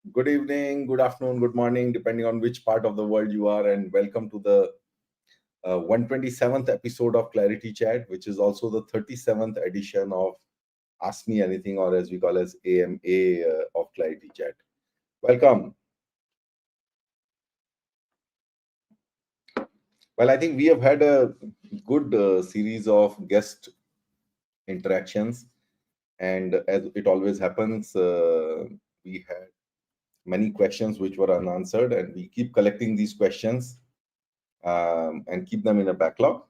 Good evening, good afternoon, good morning, depending on which part of the world you are, and welcome to the 127th episode of Clarity Chat, which is also the 37th edition of Ask Me Anything, or as we call as AMA of Clarity Chat. Welcome. Well, I think we have had a good series of guest interactions, and as it always happens, we had many questions which were unanswered, and we keep collecting these questions and keep them in a backlog.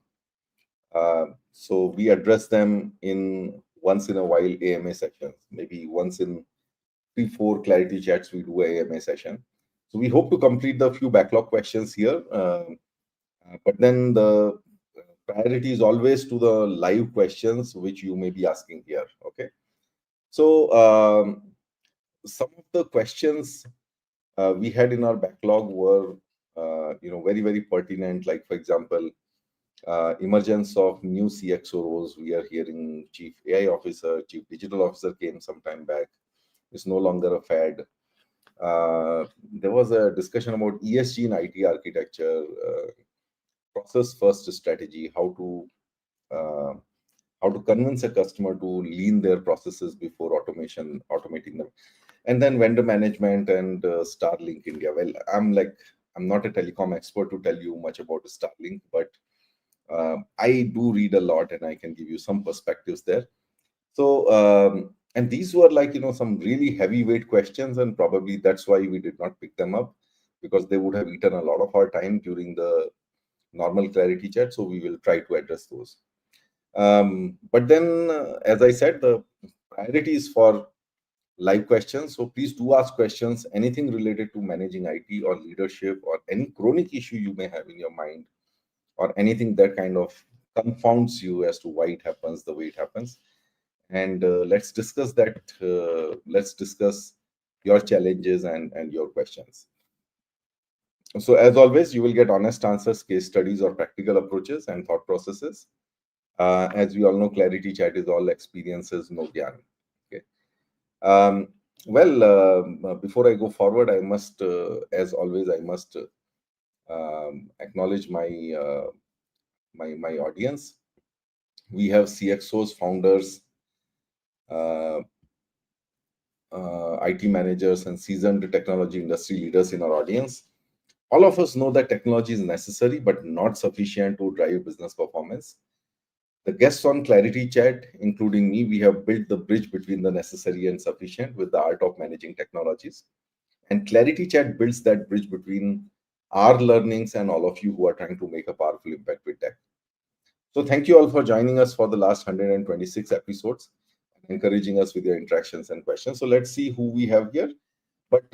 So we address them in once in a while AMA sessions. Maybe once in 3-4 clarity chats we do a AMA session. So we hope to complete the few backlog questions here. But then the priority is always to the live questions which you may be asking here. Okay. So some of the questions we had in our backlog were very, very pertinent. Like, for example, emergence of new CXO roles. We are hearing chief AI officer, chief digital officer came some time back. It's no longer a fad. There was a discussion about ESG in IT architecture, process first strategy, uh, how to convince a customer to lean their processes before automating them, and then vendor management and Starlink India. Well, I'm not a telecom expert to tell you much about Starlink, but I do read a lot and I can give you some perspectives there. So, and these were like, some really heavyweight questions, and probably that's why we did not pick them up because they would have eaten a lot of our time during the normal clarity chat. So, we will try to address those. But then, as I said, the priority is for live questions. So, please do ask questions, anything related to managing IT or leadership or any chronic issue you may have in your mind or anything that kind of confounds you as to why it happens the way it happens. And let's discuss that. Let's discuss your challenges and your questions. So, as always, you will get honest answers, case studies, or practical approaches and thought processes. As we all know, Clarity Chat is all experiences, no gyan. Okay. Um, Before I go forward, I must, as always, I must acknowledge my audience. We have CXOs, founders, uh, IT managers, and seasoned technology industry leaders in our audience. All of us know that technology is necessary but not sufficient to drive business performance. The guests on Clarity Chat, including me, we have built the bridge between the necessary and sufficient with the art of managing technologies. And Clarity Chat builds that bridge between our learnings and all of you who are trying to make a powerful impact with tech. So thank you all for joining us for the last 126 episodes and encouraging us with your interactions and questions. So let's see who we have here. But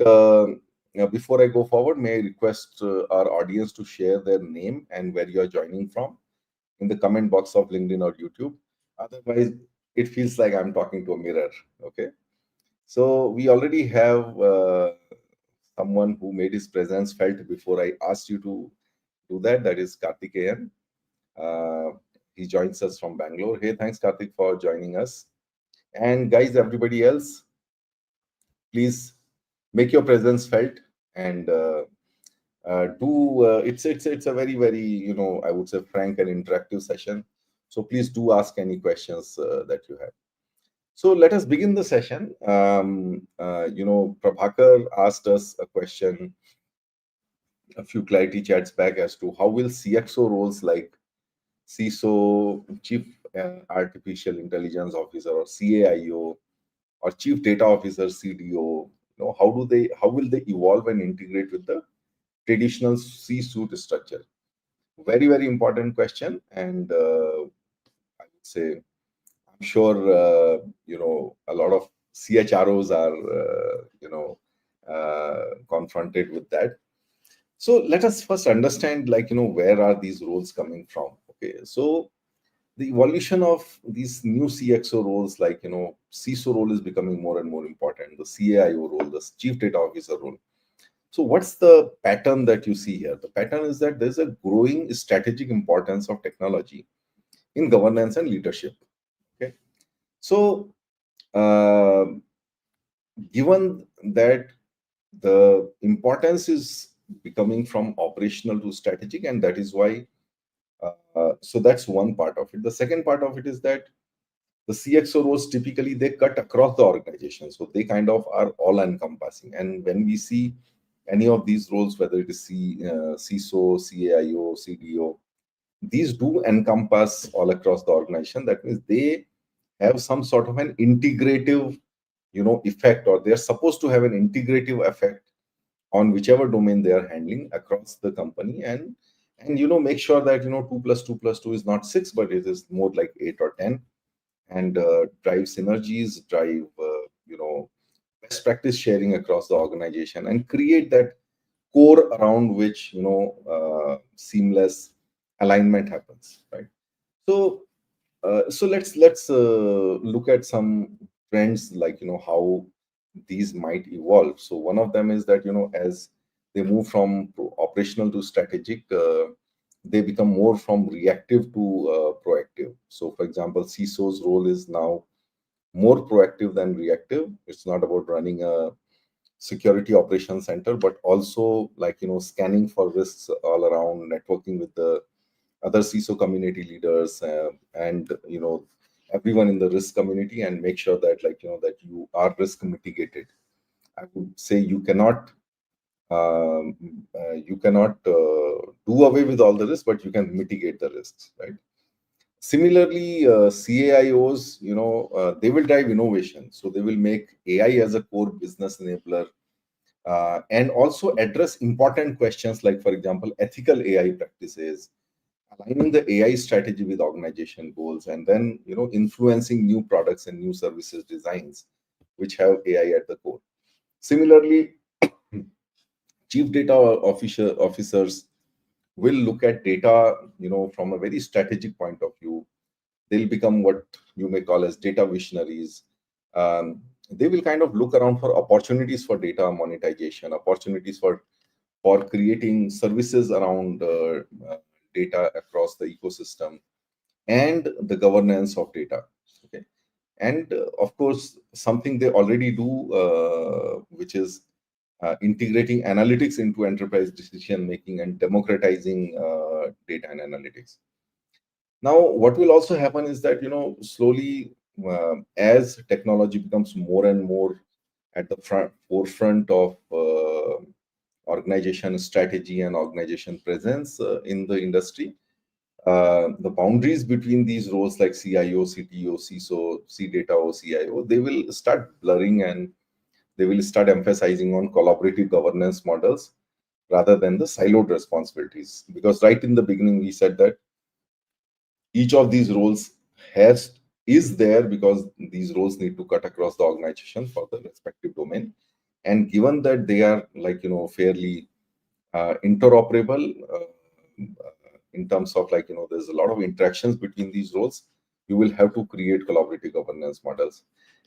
before I go forward, may I request our audience to share their name and where you are joining from in the comment box of LinkedIn or YouTube. Otherwise, it feels like I'm talking to a mirror. Okay. So we already have someone who made his presence felt before I asked you to do that. That is Karthikeyan. Uh, he joins us from Bangalore. Hey, thanks, Karthik, for joining us. And guys, everybody else, please make your presence felt and do. It's a very, very, I would say frank and interactive session. So please do ask any questions that you have. So let us begin the session. Prabhakar asked us a question a few clarity chats back as to how will CXO roles like CISO, Chief Artificial Intelligence Officer, or CAIO, or Chief Data Officer, CDO, how will they evolve and integrate with the traditional C-suite structure? Very, very important question, and I would say I'm sure a lot of CHROs are confronted with that. So let us first understand, where are these roles coming from? Okay, so the evolution of these new CXO roles, CISO role is becoming more and more important. The CAIO role, the Chief Data Officer role. So what's the pattern that you see here? The pattern is that there's a growing strategic importance of technology in governance and leadership. Okay, so uh, given that the importance is becoming from operational to strategic, and that is why so that's one part of it. The second part of it is that the CXO roles typically they cut across the organization, so they kind of are all encompassing. And when we see any of these roles, whether it is CISO, CAIO, CDO, these do encompass all across the organization. That means they have some sort of an integrative, effect, or they are supposed to have an integrative effect on whichever domain they are handling across the company, and make sure that 2 plus 2 plus 2 is not 6, but it is more like 8 or 10, and drive synergies, drive best practice sharing across the organization, and create that core around which seamless alignment happens, right? So let's look at some trends, like how these might evolve. So one of them is that as they move from operational to strategic, they become more from reactive to proactive. So for example, CISO's role is now more proactive than reactive. It's not about running a security operations center, but also like scanning for risks all around, networking with the other CISO community leaders, and everyone in the risk community, and make sure that that you are risk mitigated. I would say um, you cannot do away with all the risks, but you can mitigate the risks, right? Similarly, CAIOs, they will drive innovation, so they will make AI as a core business enabler, and also address important questions like, for example, ethical AI practices, aligning the AI strategy with organization goals, and then influencing new products and new services designs which have AI at the core. Similarly, chief data officers will look at data, from a very strategic point of view. They'll become what you may call as data visionaries. They will kind of look around for opportunities for data monetization, opportunities for creating services around data across the ecosystem, and the governance of data. Okay, and of course, something they already do, which is integrating analytics into enterprise decision making and democratizing data and analytics. Now, what will also happen is that slowly, as technology becomes more and more at the forefront of organization strategy and organization presence in the industry, the boundaries between these roles like CIO, CTO, CISO, CData, or CIO, they will start blurring, and they will start emphasizing on collaborative governance models rather than the siloed responsibilities. Because right in the beginning, we said that each of these roles has is there because these roles need to cut across the organization for the respective domain. And given that they are like fairly interoperable, in terms of like there's a lot of interactions between these roles, you will have to create collaborative governance models.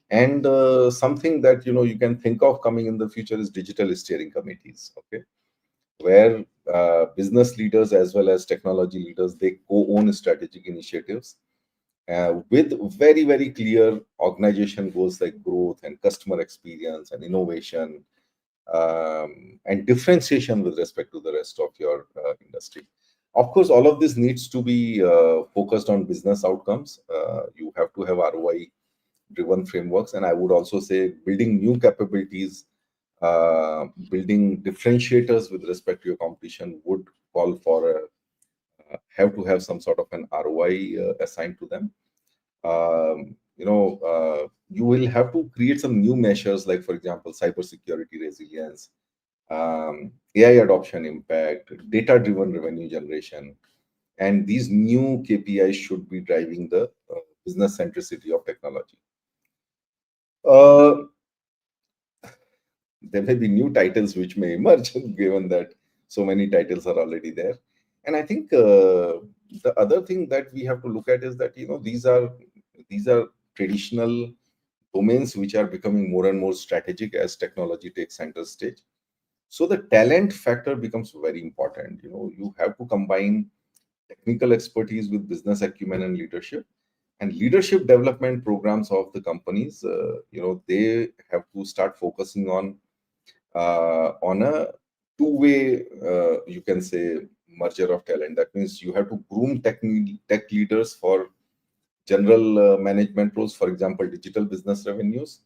And something that you can think of coming in the future is digital steering committees. Okay, where business leaders as well as technology leaders, they co-own strategic initiatives with very very clear organization goals like growth and customer experience and innovation, and differentiation with respect to the rest of your industry. Of course, all of this needs to be focused on business outcomes. You have to have ROI driven frameworks, and I would also say building new capabilities, building differentiators with respect to your competition would call for have to have some sort of an ROI assigned to them. You will have to create some new measures, like for example, cybersecurity resilience, AI adoption impact, data driven revenue generation, and these new KPIs should be driving the business centricity of technology. Uh, there may be new titles which may emerge given that so many titles are already there. And I think the other thing that we have to look at is that these are traditional domains which are becoming more and more strategic as technology takes center stage. So the talent factor becomes very important. You have to combine technical expertise with business acumen and leadership. And leadership development programs of the companies, they have to start focusing on on a two-way, you can say, merger of talent. That means you have to groom tech leaders for general management roles, for example, digital business revenues,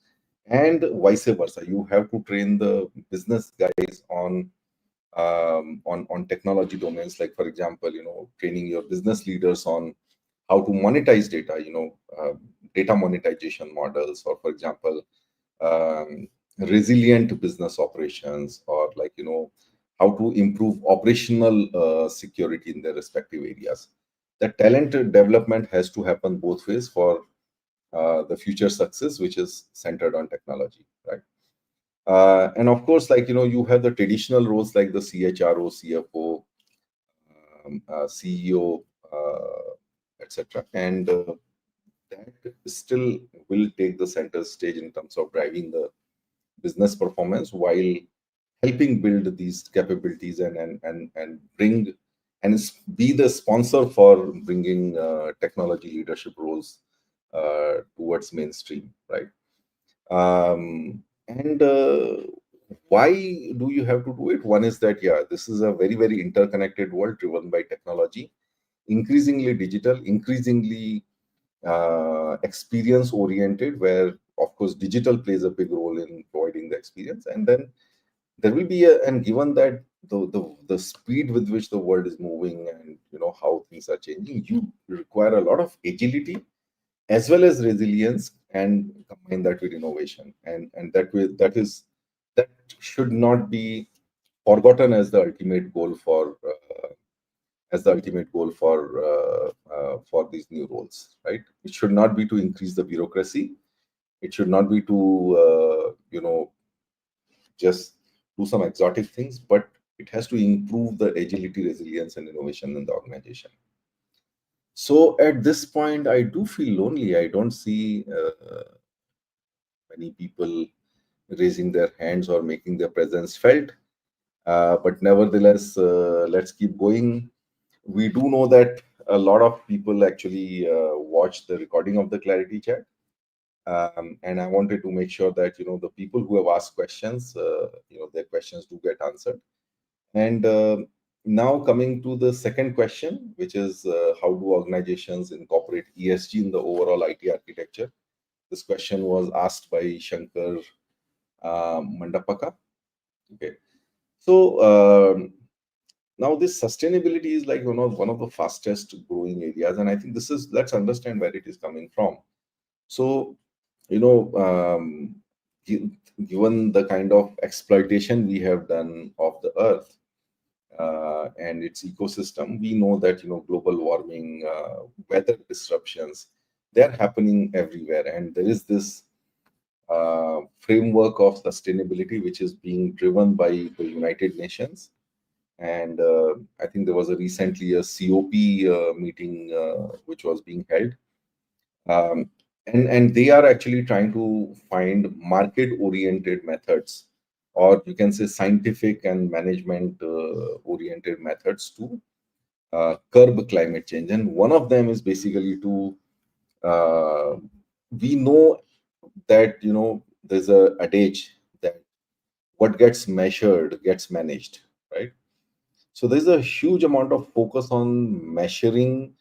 and vice versa. You have to train the business guys on technology domains, like for example, training your business leaders on how to monetize data, data monetization models, or for example, um, resilient business operations, or like how to improve operational security in their respective areas. The talent development has to happen both ways for the future success, which is centered on technology, right? And of course, like you have the traditional roles like the CHRO, CFO, CEO, etc. And that still will take the center stage in terms of driving the business performance, while helping build these capabilities and bring and be the sponsor for bringing technology leadership roles towards mainstream, right? And why do you have to do it? One is that, yeah, this is a very, very interconnected world driven by technology, increasingly digital, increasingly experience oriented, where of course digital plays a big role in providing the experience. And then there will be and given that the speed with which the world is moving, and how things are changing, you require a lot of agility as well as resilience, and combine that with innovation, and that should not be forgotten as the ultimate goal for these new roles, right? It should not be to increase the bureaucracy. It should not be to just do some exotic things, but it has to improve the agility, resilience, and innovation in the organization. So at this point, I do feel lonely. I don't see many people raising their hands or making their presence felt. But nevertheless, let's keep going. We do know that a lot of people actually watch the recording of the Clarity chat. And I wanted to make sure that the people who have asked questions, their questions do get answered. And now coming to the second question, which is how do organizations incorporate ESG in the overall IT architecture? This question was asked by Shankar Mandapaka. Okay, so now this sustainability is like one of the fastest growing areas, and I think this is, let's understand where it is coming from. So you know, given the kind of exploitation we have done of the earth and its ecosystem, we know that global warming, weather disruptions, they're happening everywhere, and there is this framework of sustainability which is being driven by the United Nations. And I think there was recently a COP meeting which was being held. And they are actually trying to find market oriented methods, or you can say scientific and management oriented methods to curb climate change. And one of them is basically to we know that there's a adage that what gets measured gets managed, right? So there's a huge amount of focus on measuring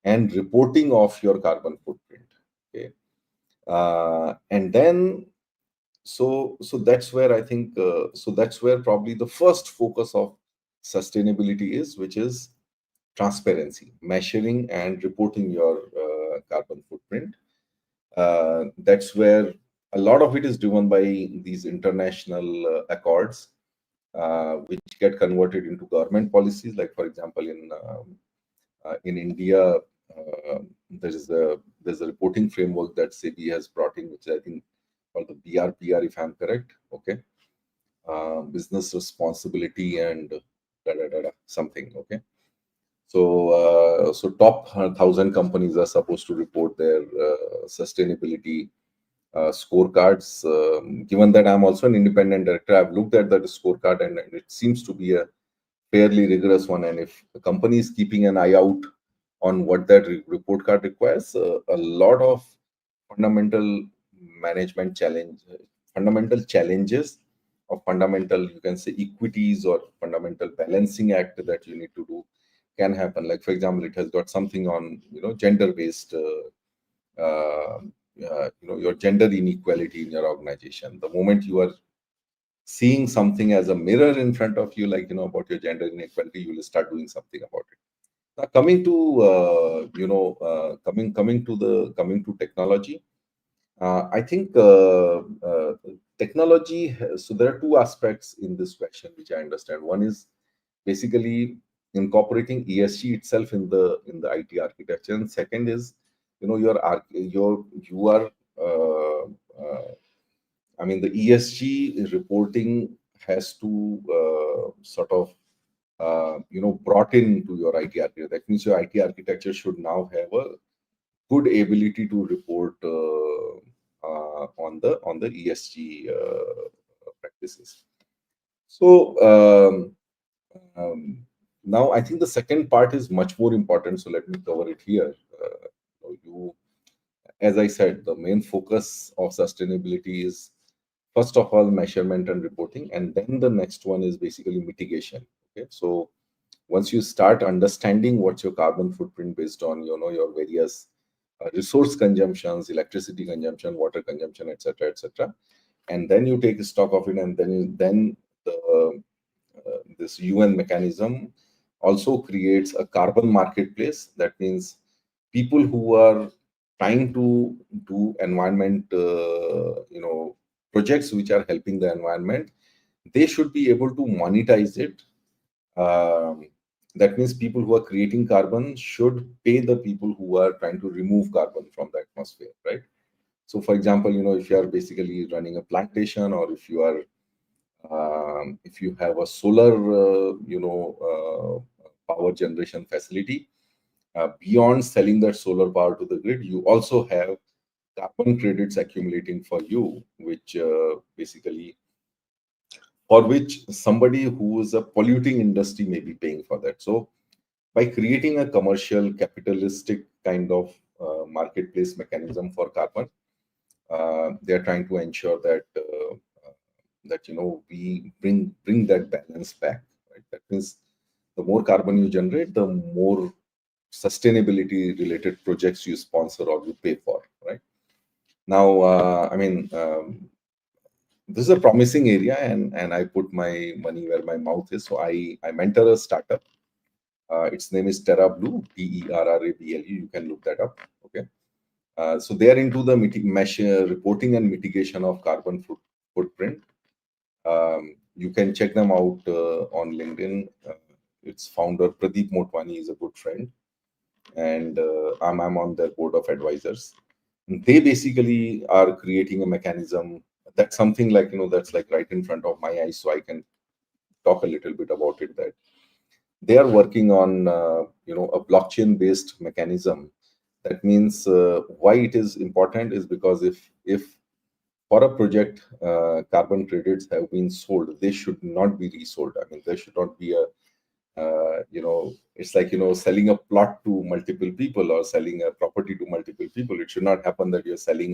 and reporting of your carbon footprint. Okay. And then so that's where I think that's where probably the first focus of sustainability is, which is transparency, measuring and reporting your carbon footprint. That's where a lot of it is driven by these international accords, which get converted into government policies. Like for example, in India, there's a reporting framework that SEBI has brought in, which I think called the BRPR, if I'm correct. Okay, business responsibility and something. Okay, so top 1,000 companies are supposed to report their sustainability scorecards. Given that I'm also an independent director, I've looked at that scorecard, and it seems to be a fairly rigorous one. And if the company is keeping an eye out on what that report card requires, a lot of fundamental management challenge, fundamental challenges of fundamental, you can say, equities or fundamental balancing act that you need to do can happen. Like, for example, it has got something on, gender based, your gender inequality in your organization. The moment you are seeing something as a mirror in front of you, like, about your gender inequality, you will start doing something about it. Now, coming to coming to technology, I think technology. So there are two aspects in this question which I understand. One is basically incorporating ESG itself in the IT architecture, and second is, you are. I mean, the ESG reporting has to sort of brought into your IT architecture. That means your IT architecture should now have a good ability to report on the ESG practices. So now I think the second part is much more important. So let me cover it here. You, as I said, the main focus of sustainability is first of all measurement and reporting, and then the next one is basically mitigation. Okay, so once you start understanding what's your carbon footprint based on your various resource consumptions, electricity consumption, water consumption, etc., and then you take stock of it, and then the this UN mechanism also creates a carbon marketplace. That means people who are trying to do environment, projects which are helping the environment, they should be able to monetize it. That means people who are creating carbon should pay the people who are trying to remove carbon from the atmosphere, right? So, for example, if you are basically running a plantation, or if you have a solar, power generation facility, beyond selling that solar power to the grid, you also have carbon credits accumulating for you, which basically for which somebody who is a polluting industry may be paying for that. So by creating a commercial capitalistic kind of marketplace mechanism for carbon, they are trying to ensure that we bring that balance back, right? That means the more carbon you generate, the more sustainability related projects you sponsor or you pay for, right? Now, I mean, this is a promising area, and I put my money where my mouth is. So I mentor a startup. Its name is TerraBlu, TerraBlu. You can look that up. Okay. So they are into the measure, reporting and mitigation of carbon footprint. You can check them out on LinkedIn. Its founder Pradeep Motwani is a good friend, and I'm on their board of advisors. They basically are creating a mechanism that's something like, that's like right in front of my eyes, so I can talk a little bit about it. That they are working on a blockchain based mechanism. That means why it is important is because if for a project carbon credits have been sold, they should not be resold. I mean, there should not be a it's like, selling a plot to multiple people or selling a property to multiple people. It should not happen that you're selling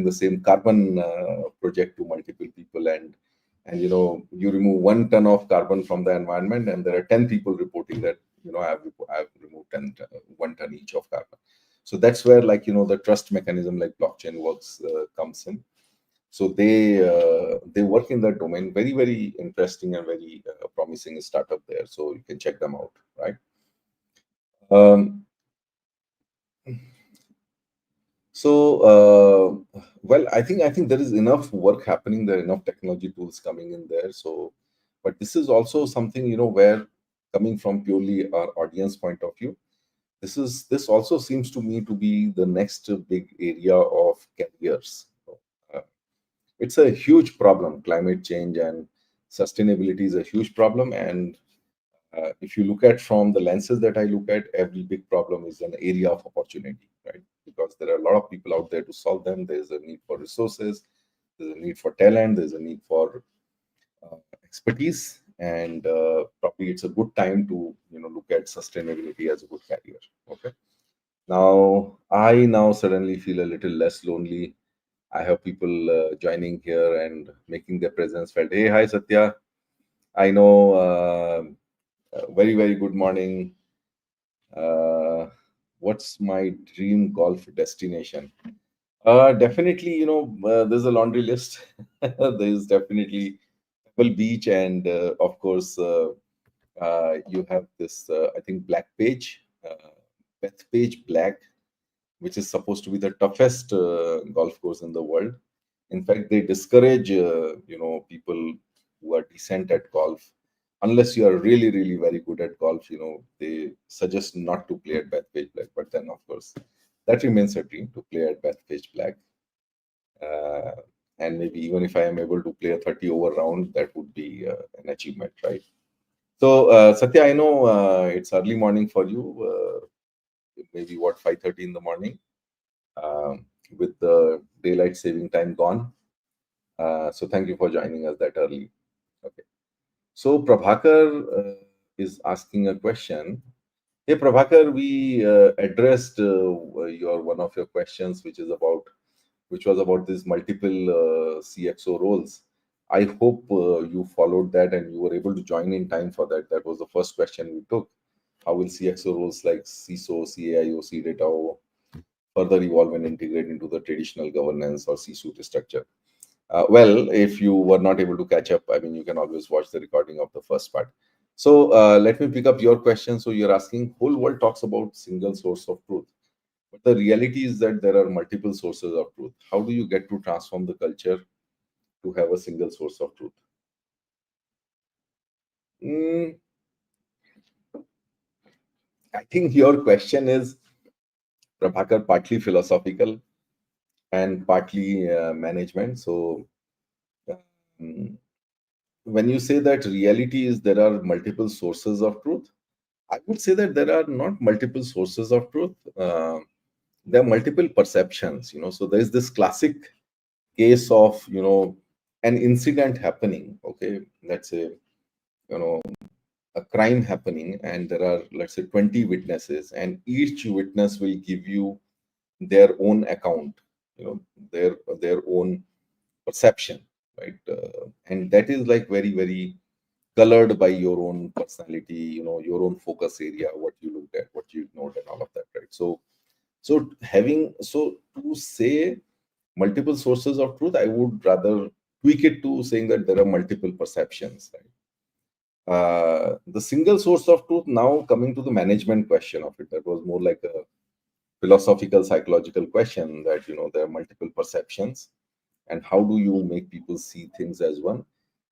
the same carbon project to multiple people, and you remove 1 ton of carbon from the environment, and there are 10 people reporting that I've removed 1 ton each of carbon. So that's where, like, the trust mechanism like blockchain works comes in. So they work in that domain. Very, very interesting and very promising startup there. So you can check them out, right? Um, well, I think there is enough work happening there, enough technology tools coming in there. So, but this is also something, where, coming from purely our audience point of view, this also seems to me to be the next big area of careers. Uh, it's a huge problem. Climate change and sustainability is a huge problem, and if you look at from the lenses that I look at, every big problem is an area of opportunity, right? Because there are a lot of people out there to solve them. There's a need for resources, there's a need for talent, there's a need for expertise, and probably it's a good time to look at sustainability as a good career. Okay. Now I suddenly feel a little less lonely. I have people joining here and making their presence felt. Hey, hi Satya. I know. Very very good morning. Uh, what's my dream golf destination? Definitely, there's a laundry list. There's definitely Pebble Beach, and of course, you have this. I think Bethpage Black, which is supposed to be the toughest golf course in the world. In fact, they discourage people who are decent at golf, unless you are really really very good at golf. They suggest not to play at Bethpage Black. But then, of course, that remains a dream to play at Bethpage Black. Uh, and maybe even if I am able to play a 30 over round, that would be an achievement, right? So, Satya, I know it's early morning for you. Maybe what 5:30 in the morning, with the daylight saving time gone. So thank you for joining us that early. Okay. So Prabhakar is asking a question. Hey Prabhakar, we addressed your one of your questions, which was about these multiple CXO roles. I hope you followed that and you were able to join in time for that. That was the first question we took. How will CXO roles like CISO, CAIO, CDATO further evolve and integrate into the traditional governance or C-suite structure? Well, if you were not able to catch up, I mean, you can always watch the recording of the first part. So let me pick up your question. So you're asking, whole world talks about single source of truth, but the reality is that there are multiple sources of truth. How do you get to transform the culture to have a single source of truth? Mm, I think your question is, Prabhakar, partly philosophical and partly management. So um, when you say that reality is there are multiple sources of truth, I would say that there are not multiple sources of truth. There are multiple perceptions. So there is this classic case of an incident happening. Okay, let's say you know a crime happening, and there are, let's say, 20 witnesses, and each witness will give you their own account. Their own perception, right? And that is like very very colored by your own personality, your own focus area, what you looked at, what you ignored, and all of that, right? So to say multiple sources of truth, I would rather tweak it to saying that there are multiple perceptions, right? The single source of truth, now coming to the management question of it, that was more like a philosophical psychological question, that there are multiple perceptions, and how do you make people see things as one?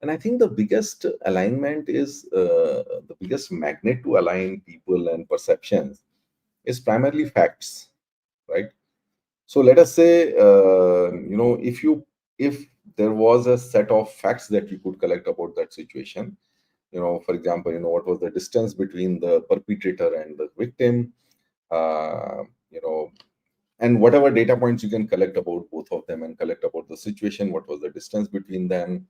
And I think the biggest alignment is the biggest magnet to align people and perceptions is primarily facts, right? So let us say, if there was a set of facts that you could collect about that situation, for example, what was the distance between the perpetrator and the victim, uh, you know and whatever data points you can collect about both of them and collect about the situation, what was the distance between them,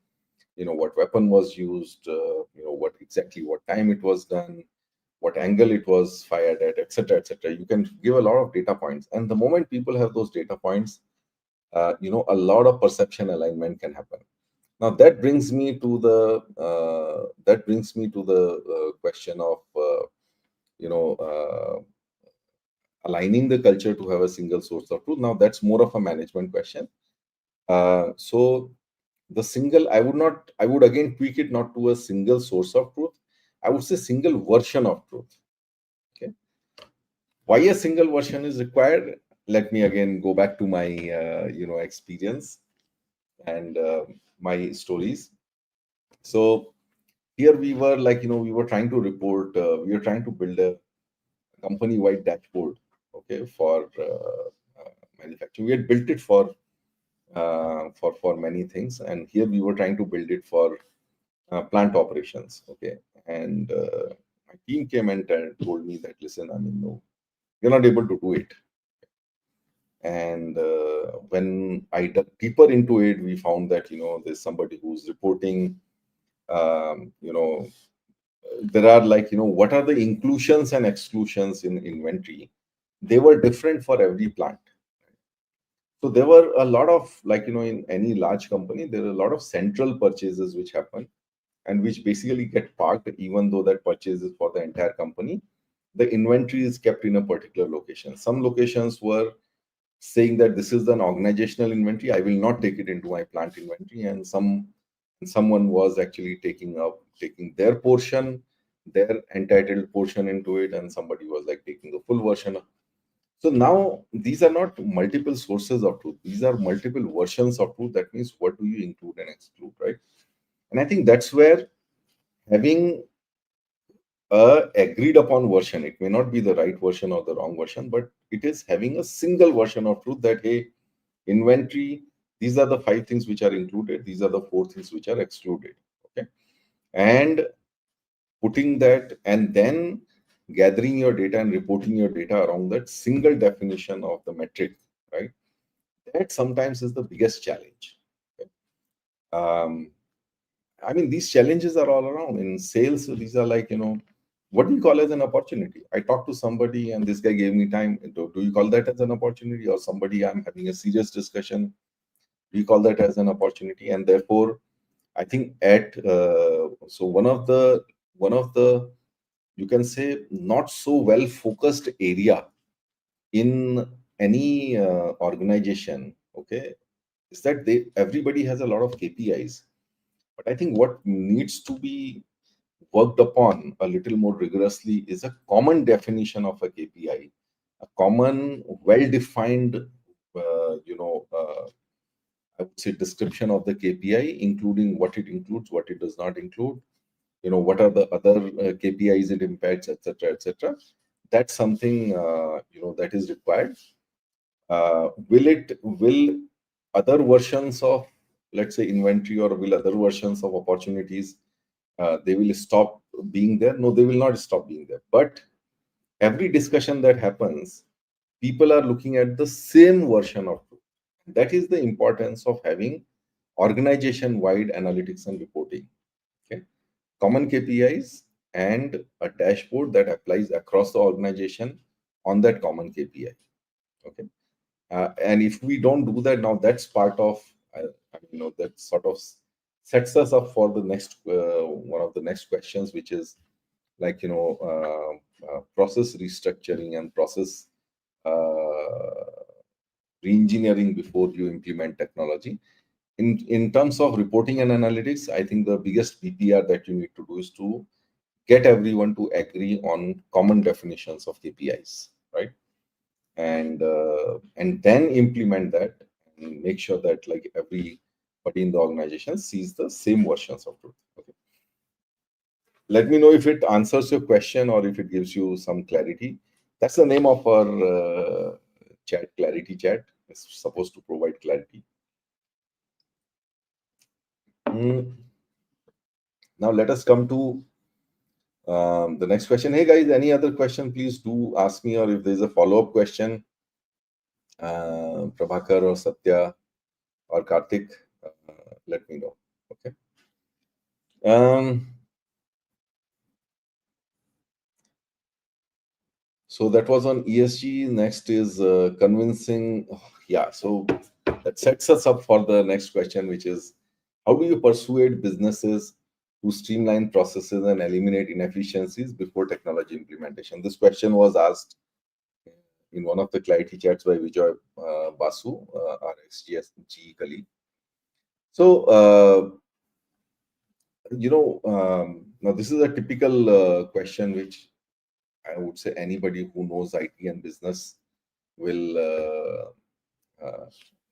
what weapon was used, what time it was done, what angle it was fired at, etc., etc. You can give a lot of data points, and the moment people have those data points, a lot of perception alignment can happen. Now that brings me to the question of you know uh, aligning the culture to have a single source of truth. Now that's more of a management question. So the single, I would again tweak it not to a single source of truth. I would say single version of truth. Okay. Why a single version is required? Let me again go back to my experience and my stories. So here we were like, we were trying to report, we were trying to build a company wide dashboard, okay, for manufacturing. We had built it for many things, and here we were trying to build it for plant operations, okay. And my team came and told me that, listen, I mean, no, you're not able to do it. And when I dug deeper into it, we found that there's somebody who's reporting, um, you know there are, like, what are the inclusions and exclusions in inventory. They were different for every plant. So there were a lot of, like, in any large company, there are a lot of central purchases which happen and which basically get parked, even though that purchase is for the entire company. The inventory is kept in a particular location. Some locations were saying that this is an organizational inventory, I will not take it into my plant inventory, and someone was actually taking their portion, their entitled portion into it, and somebody was like taking the full version. So now these are not multiple sources of truth, these are multiple versions of truth. That means, what do you include and exclude, right? And I think that's where having a agreed upon version, it may not be the right version or the wrong version, but it is having a single version of truth, that hey, inventory, these are the 5 things which are included, these are the 4 things which are excluded. Okay. And putting that, and then gathering your data and reporting your data around that single definition of the metric, right? That sometimes is the biggest challenge. Okay. I mean, these challenges are all around in sales. So these are like, what do you call as an opportunity? I talked to somebody and this guy gave me time. Do you call that as an opportunity? Or somebody, I'm having a serious discussion, we call that as an opportunity? And therefore, I think so one of the you can say not so well focused area in any organization, okay, is that everybody has a lot of KPIs, but I think what needs to be worked upon a little more rigorously is a common definition of a KPI, a common, well-defined, I would say, description of the KPI, including what it includes, what it does not include, what are the other KPIs it impacts, etc., etc. That's something that is required. Will other versions of, let's say, inventory, or will other versions of opportunities, they will stop being there? No, they will not stop being there. But every discussion that happens, people are looking at the same version of truth. That is the importance of having organization-wide analytics and reporting. Okay, common KPIs and a dashboard that applies across the organization on that common KPI. Okay, and if we don't do that now, that's part of, that sort of sets us up for the next one of the next questions, which is like, process restructuring and process re-engineering before you implement technology. In terms of reporting and analytics, I think the biggest PPR that you need to do is to get everyone to agree on common definitions of KPIs, right? And then implement that and make sure that, like, everybody in the organization sees the same versions of truth. Okay. Let me know if it answers your question or if it gives you some clarity. That's the name of our chat, Clarity Chat. It's supposed to provide clarity. Now let us come to the next question. Hey guys, any other question, please do ask me, or if there's a follow-up question, Prabhakar or Satya or Karthik, let me know. Okay. So that was on ESG. Next is convincing. Yeah, so that sets us up for the next question, which is, how do you persuade businesses to streamline processes and eliminate inefficiencies before technology implementation? This question was asked in one of the Clarity chats by Vijoy Basu, our XGS colleague. So, now this is a typical question which I would say anybody who knows IT and business will,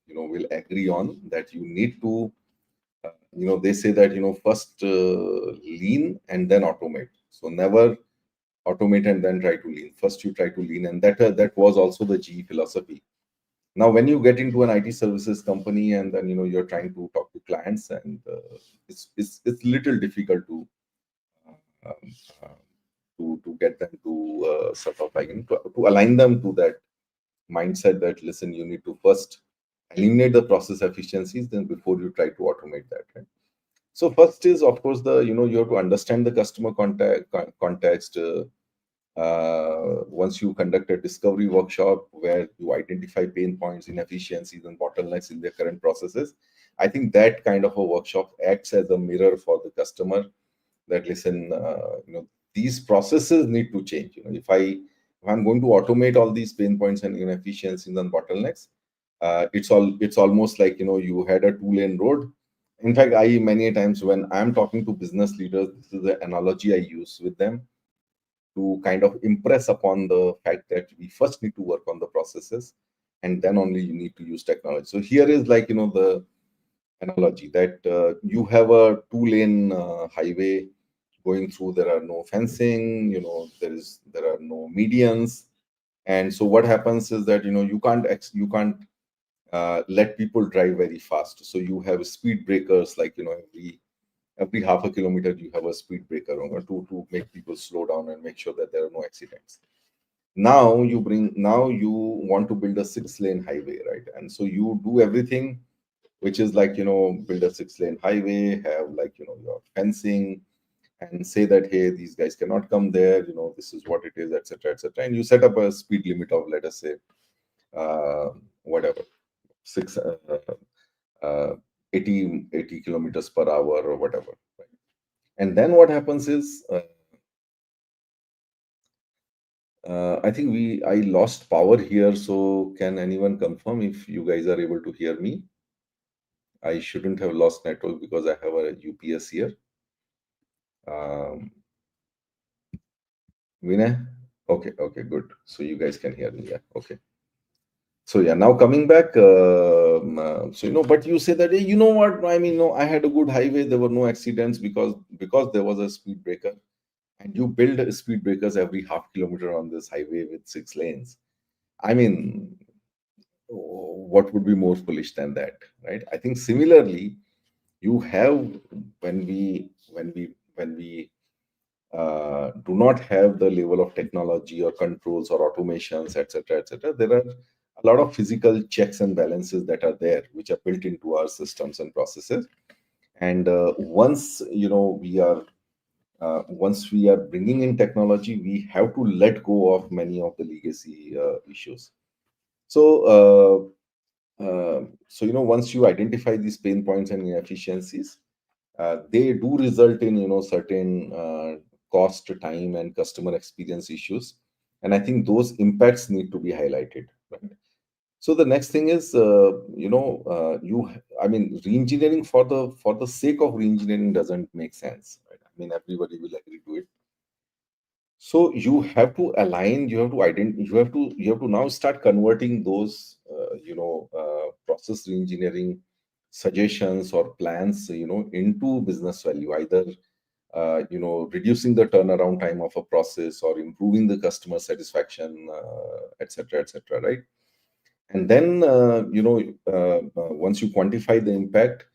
will agree on, that you need to, they say that, first lean and then automate. So never automate and then try to lean. First you try to lean, and that was also the GE philosophy. Now, when you get into an IT services company and then you're trying to talk to clients, and it's little difficult to get them to sort of like to align them to that mindset that, listen, you need to first eliminate the process efficiencies, then before you try to automate that, right? So first is, of course, you have to understand the customer context, Once you conduct a discovery workshop where you identify pain points, inefficiencies, and bottlenecks in their current processes, I think that kind of a workshop acts as a mirror for the customer. That listen, these processes need to change. If I'm going to automate all these pain points and inefficiencies and bottlenecks, it's almost like you had a two-lane road. In fact, I many times when I'm talking to business leaders, this is the analogy I use with them to kind of impress upon the fact that we first need to work on the processes, and then only you need to use technology. So here is like the analogy that you have a two-lane highway going through. There are no fencing, there are no medians, and so what happens is that you can't let people drive very fast. So you have speed breakers, like every half a kilometer you have a speed breaker to make people slow down and make sure that there are no accidents. Now you want to build a 6-lane highway, right? And so you do everything which is like build a 6-lane highway, have like your fencing, and say that, hey, these guys cannot come there, this is what it is, etc., etc., and you set up a speed limit of, let us say, whatever, 6 uh, 80 kilometers per hour or whatever, right? And then what happens is, I think I lost power here. So can anyone confirm if you guys are able to hear me? I shouldn't have lost network because I have a UPS here. Um, Vinay? Okay, good. So you guys can hear me. Yeah, okay. So yeah, now coming back, but you say that, hey, you know what? I mean, no, I had a good highway. There were no accidents because there was a speed breaker, and you build speed breakers every half kilometer on this highway with 6 lanes. I mean, what would be more foolish than that, right? I think similarly, you have when we do not have the level of technology or controls or automations, etc., etc., there are a lot of physical checks and balances that are there, which are built into our systems and processes. And once we are bringing in technology, we have to let go of many of the legacy issues. So once you identify these pain points and inefficiencies, they do result in certain cost, time, and customer experience issues, and I think those impacts need to be highlighted, right? So the next thing is, I mean, reengineering for the sake of reengineering doesn't make sense, right? I mean, everybody will agree to it. So you have to align, you have to identify, you have to now start converting those process reengineering suggestions or plans into business value, either reducing the turnaround time of a process or improving the customer satisfaction, etc., etc., right? And then once you quantify the impact,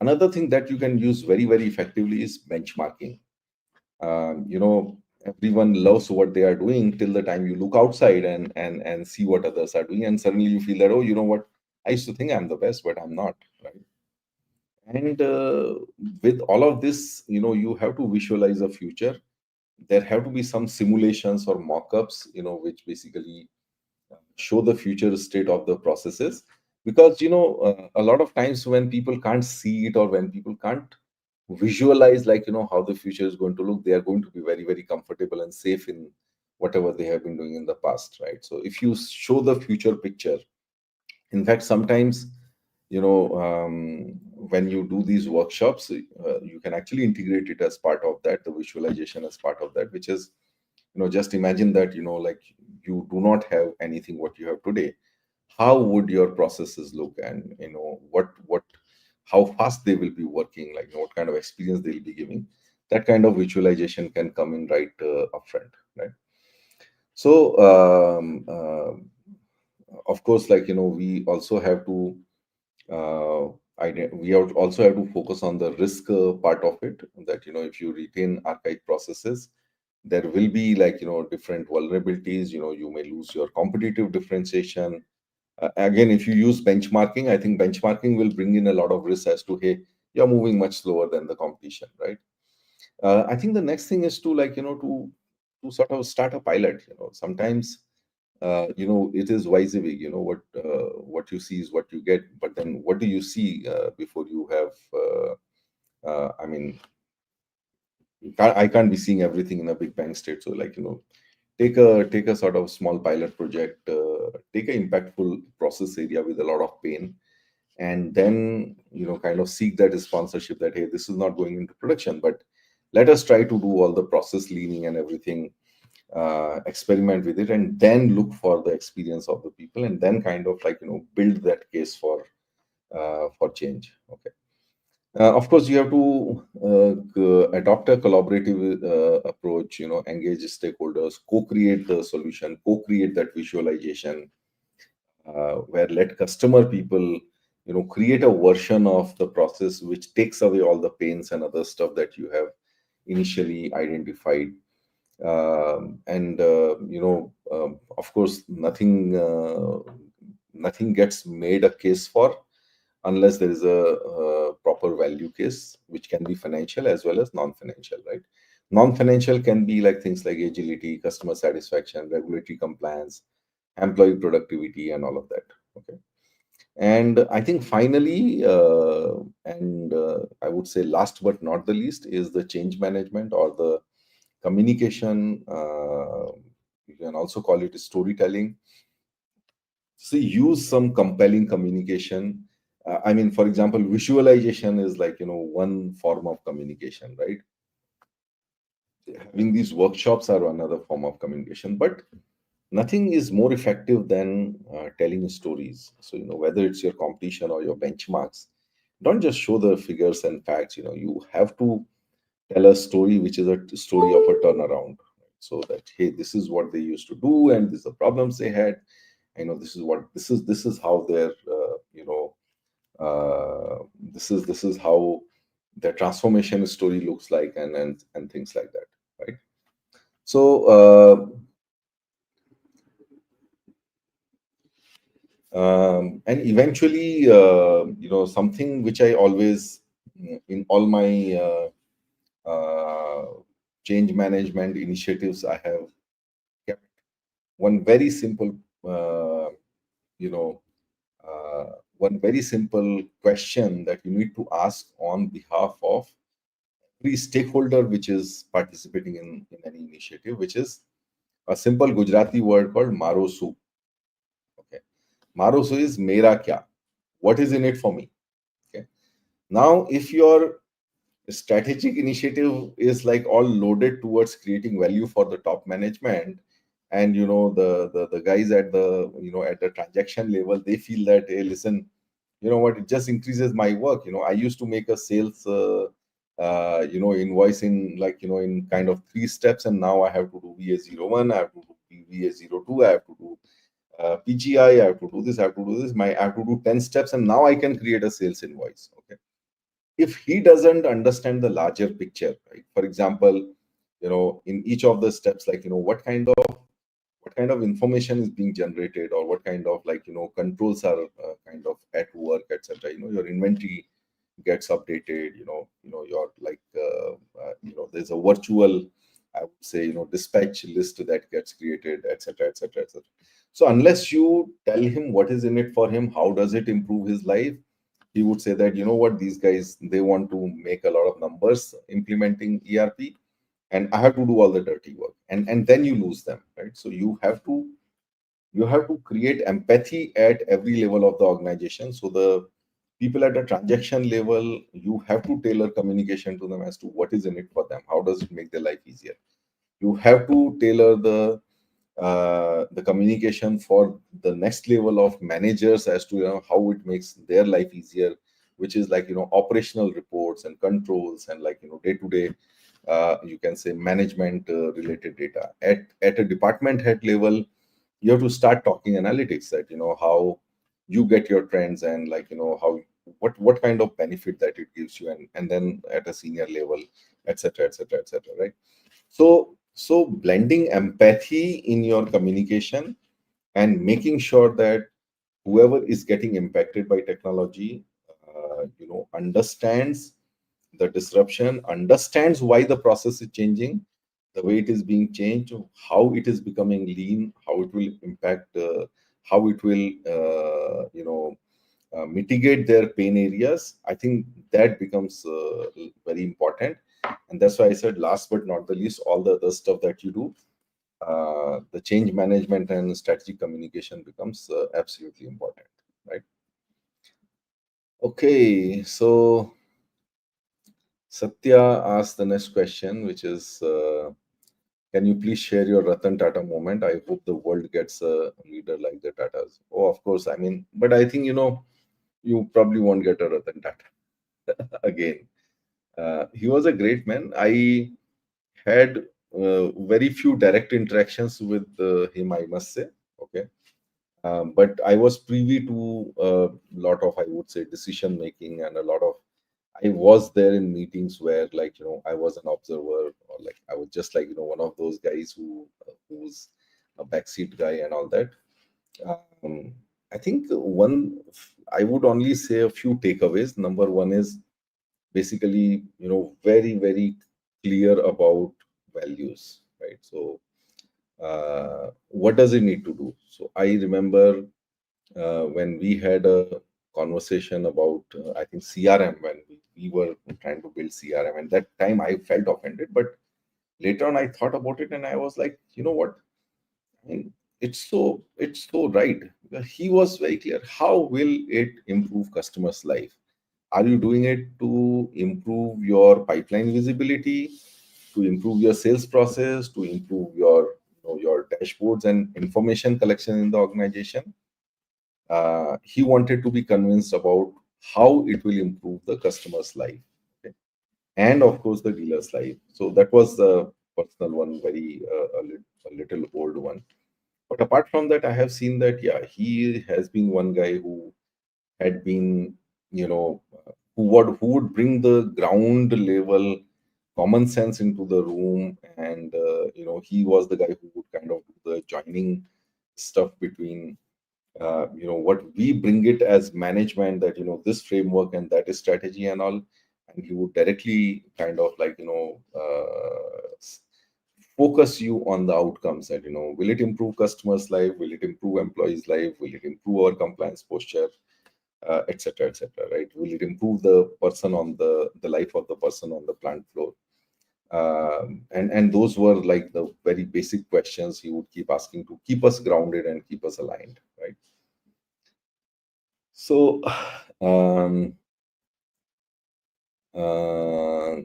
another thing that you can use very, very effectively is benchmarking. Everyone loves what they are doing till the time you look outside and see what others are doing, and suddenly you feel that, oh, you know what, I used to think I'm the best, but I'm not, right? And with all of this, you have to visualize a future. There have to be some simulations or mock-ups, which basically show the future state of the processes. Because a lot of times when people can't see it, or when people can't visualize, like how the future is going to look, they are going to be very, very comfortable and safe in whatever they have been doing in the past, right? So if you show the future picture, in fact, sometimes when you do these workshops, you can actually integrate it as part of that, the visualization as part of that, which is just imagine that like you do not have anything what you have today. How would your processes look, and what how fast they will be working, like what kind of experience they will be giving. That kind of visualization can come in right upfront, right? So of course, like we also have to also have to focus on the risk part of it, that if you retain archaic processes, there will be like different vulnerabilities. You may lose your competitive differentiation. Again, if you use benchmarking, I think benchmarking will bring in a lot of risk as to, hey, you're moving much slower than the competition, right? I think the next thing is to, like to to sort of start a pilot. Sometimes it is WYSIWYG. What you see is what you get. But then, what do you see before you have? I mean, I can't be seeing everything in a big bang state. So, take a sort of small pilot project, take an impactful process area with a lot of pain, and then kind of seek that sponsorship, that hey, this is not going into production, but let us try to do all the process leaning and everything, experiment with it, and then look for the experience of the people, and then kind of build that case for change. Okay. Of course, you have to adopt a collaborative approach. Engage stakeholders, co-create the solution, co-create that visualization, where let customer people create a version of the process which takes away all the pains and other stuff that you have initially identified. And of course, nothing gets made a case for unless there is a proper value case, which can be financial as well as non-financial, right? Non-financial can be like things like agility, customer satisfaction, regulatory compliance, employee productivity, and all of that. Okay. And I think finally, and I would say last but not the least, is the change management or the communication. You can also call it storytelling. So use some compelling communication. I mean, for example, visualization is like one form of communication, right? Having these workshops are another form of communication, but nothing is more effective than telling stories. So whether it's your competition or your benchmarks, don't just show the figures and facts. You have to tell a story which is a story of a turnaround, so that hey, this is what they used to do, and this is the problems they had. This is how their this is how their transformation story looks like, and things like that, right? So and eventually, something which I always, in all my change management initiatives, I have kept one very simple, you know, one very simple question that you need to ask on behalf of every stakeholder which is participating in any initiative, which is a simple Gujarati word called Marosu. Okay. Marosu is Mera Kya? What is in it for me? Okay. Now, if your strategic initiative is like all loaded towards creating value for the top management, and the guys at the at the transaction level, they feel that, hey, listen, you know what, it just increases my work. I used to make a sales invoice in in kind of 3 steps, and now I have to do VA01, I have to do VA02, I have to do PGI, I have to do this, I have to do this, I have to do 10 steps, and now I can create a sales invoice. Okay. If he doesn't understand the larger picture, right? For example, in each of the steps, what kind of information is being generated, or what kind of controls are kind of at work, etc. Your inventory gets updated. Your there's a virtual, I would say, dispatch list that gets created, etc., etc., etc. So unless you tell him what is in it for him, how does it improve his life, he would say that, what, these guys, they want to make a lot of numbers implementing ERP, and I have to do all the dirty work, and then you lose them, right? So you have to create empathy at every level of the organization. So the people at the transaction level, you have to tailor communication to them as to what is in it for them, how does it make their life easier. You have to tailor the communication for the next level of managers as to how it makes their life easier, which is operational reports and controls, and day to day, you can say, management related data. At a department head level, you have to start talking analytics, that how you get your trends, and how, what kind of benefit that it gives you, and then at a senior level, etc., etc., etc., right? So blending empathy in your communication, and making sure that whoever is getting impacted by technology understands the disruption, understands why the process is changing, the way it is being changed, how it is becoming lean, how it will impact, how it will, mitigate their pain areas. I think that becomes very important. And that's why I said, last but not the least, all the other stuff that you do, the change management and strategic communication becomes absolutely important, right? Okay, so Satya asked the next question, which is, can you please share your Ratan Tata moment? I hope the world gets a leader like the Tatas. Oh, of course. I mean, but I think, you probably won't get a Ratan Tata again. He was a great man. I had very few direct interactions with him, I must say. Okay. But I was privy to a lot of, I would say, decision making, and a lot of, I was there in meetings where, like, I was an observer, or like I was just like, one of those guys who's a backseat guy and all that. Um, I think I would only say a few takeaways. Number one is basically, very, very clear about values, right? So, what does it need to do? So, I remember when we had a conversation about, I think, CRM, when we were trying to build CRM, and that time I felt offended, but later on I thought about it and I was like, you know what? I mean, it's so right. He was very clear. How will it improve customers' life? Are you doing it to improve your pipeline visibility, to improve your sales process, to improve your dashboards and information collection in the organization? He wanted to be convinced about how it will improve the customer's life, okay? And of course the dealer's life. So that was the personal one, very a little old one. But apart from that, I have seen that, yeah, he has been one guy who had been, who would bring the ground level common sense into the room, and he was the guy who would kind of do the joining stuff between, what we bring it as management, that this framework and that is strategy and all, and he would directly kind of like, focus you on the outcomes, that will it improve customers life, will it improve employees life, will it improve our compliance posture, etc., etc., right? Will it improve the person on the life of the person on the plant floor? And those were like the very basic questions he would keep asking to keep us grounded and keep us aligned, right? So, um, uh,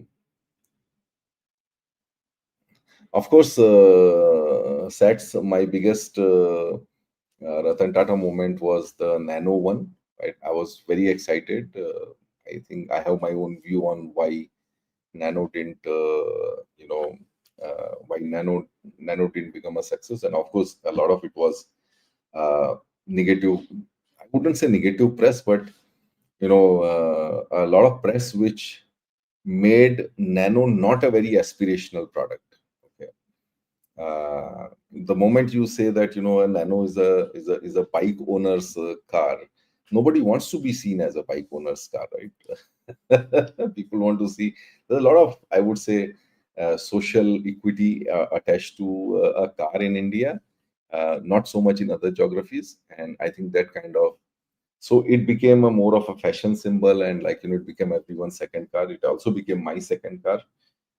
of course, Sats, my biggest Ratan Tata moment was the Nano one. Right, I was very excited. I think I have my own view on why Nano didn't, why Nano didn't become a success, and of course, a lot of it was negative. I wouldn't say negative press, but a lot of press which made Nano not a very aspirational product. Okay, the moment you say that a Nano is a bike owner's car, nobody wants to be seen as a bike owner's car, right? People want to see. There's a lot of, I would say, social equity attached to a car in India, not so much in other geographies, and I think that kind of, so it became a more of a fashion symbol, and like it became everyone's second car. It also became my second car.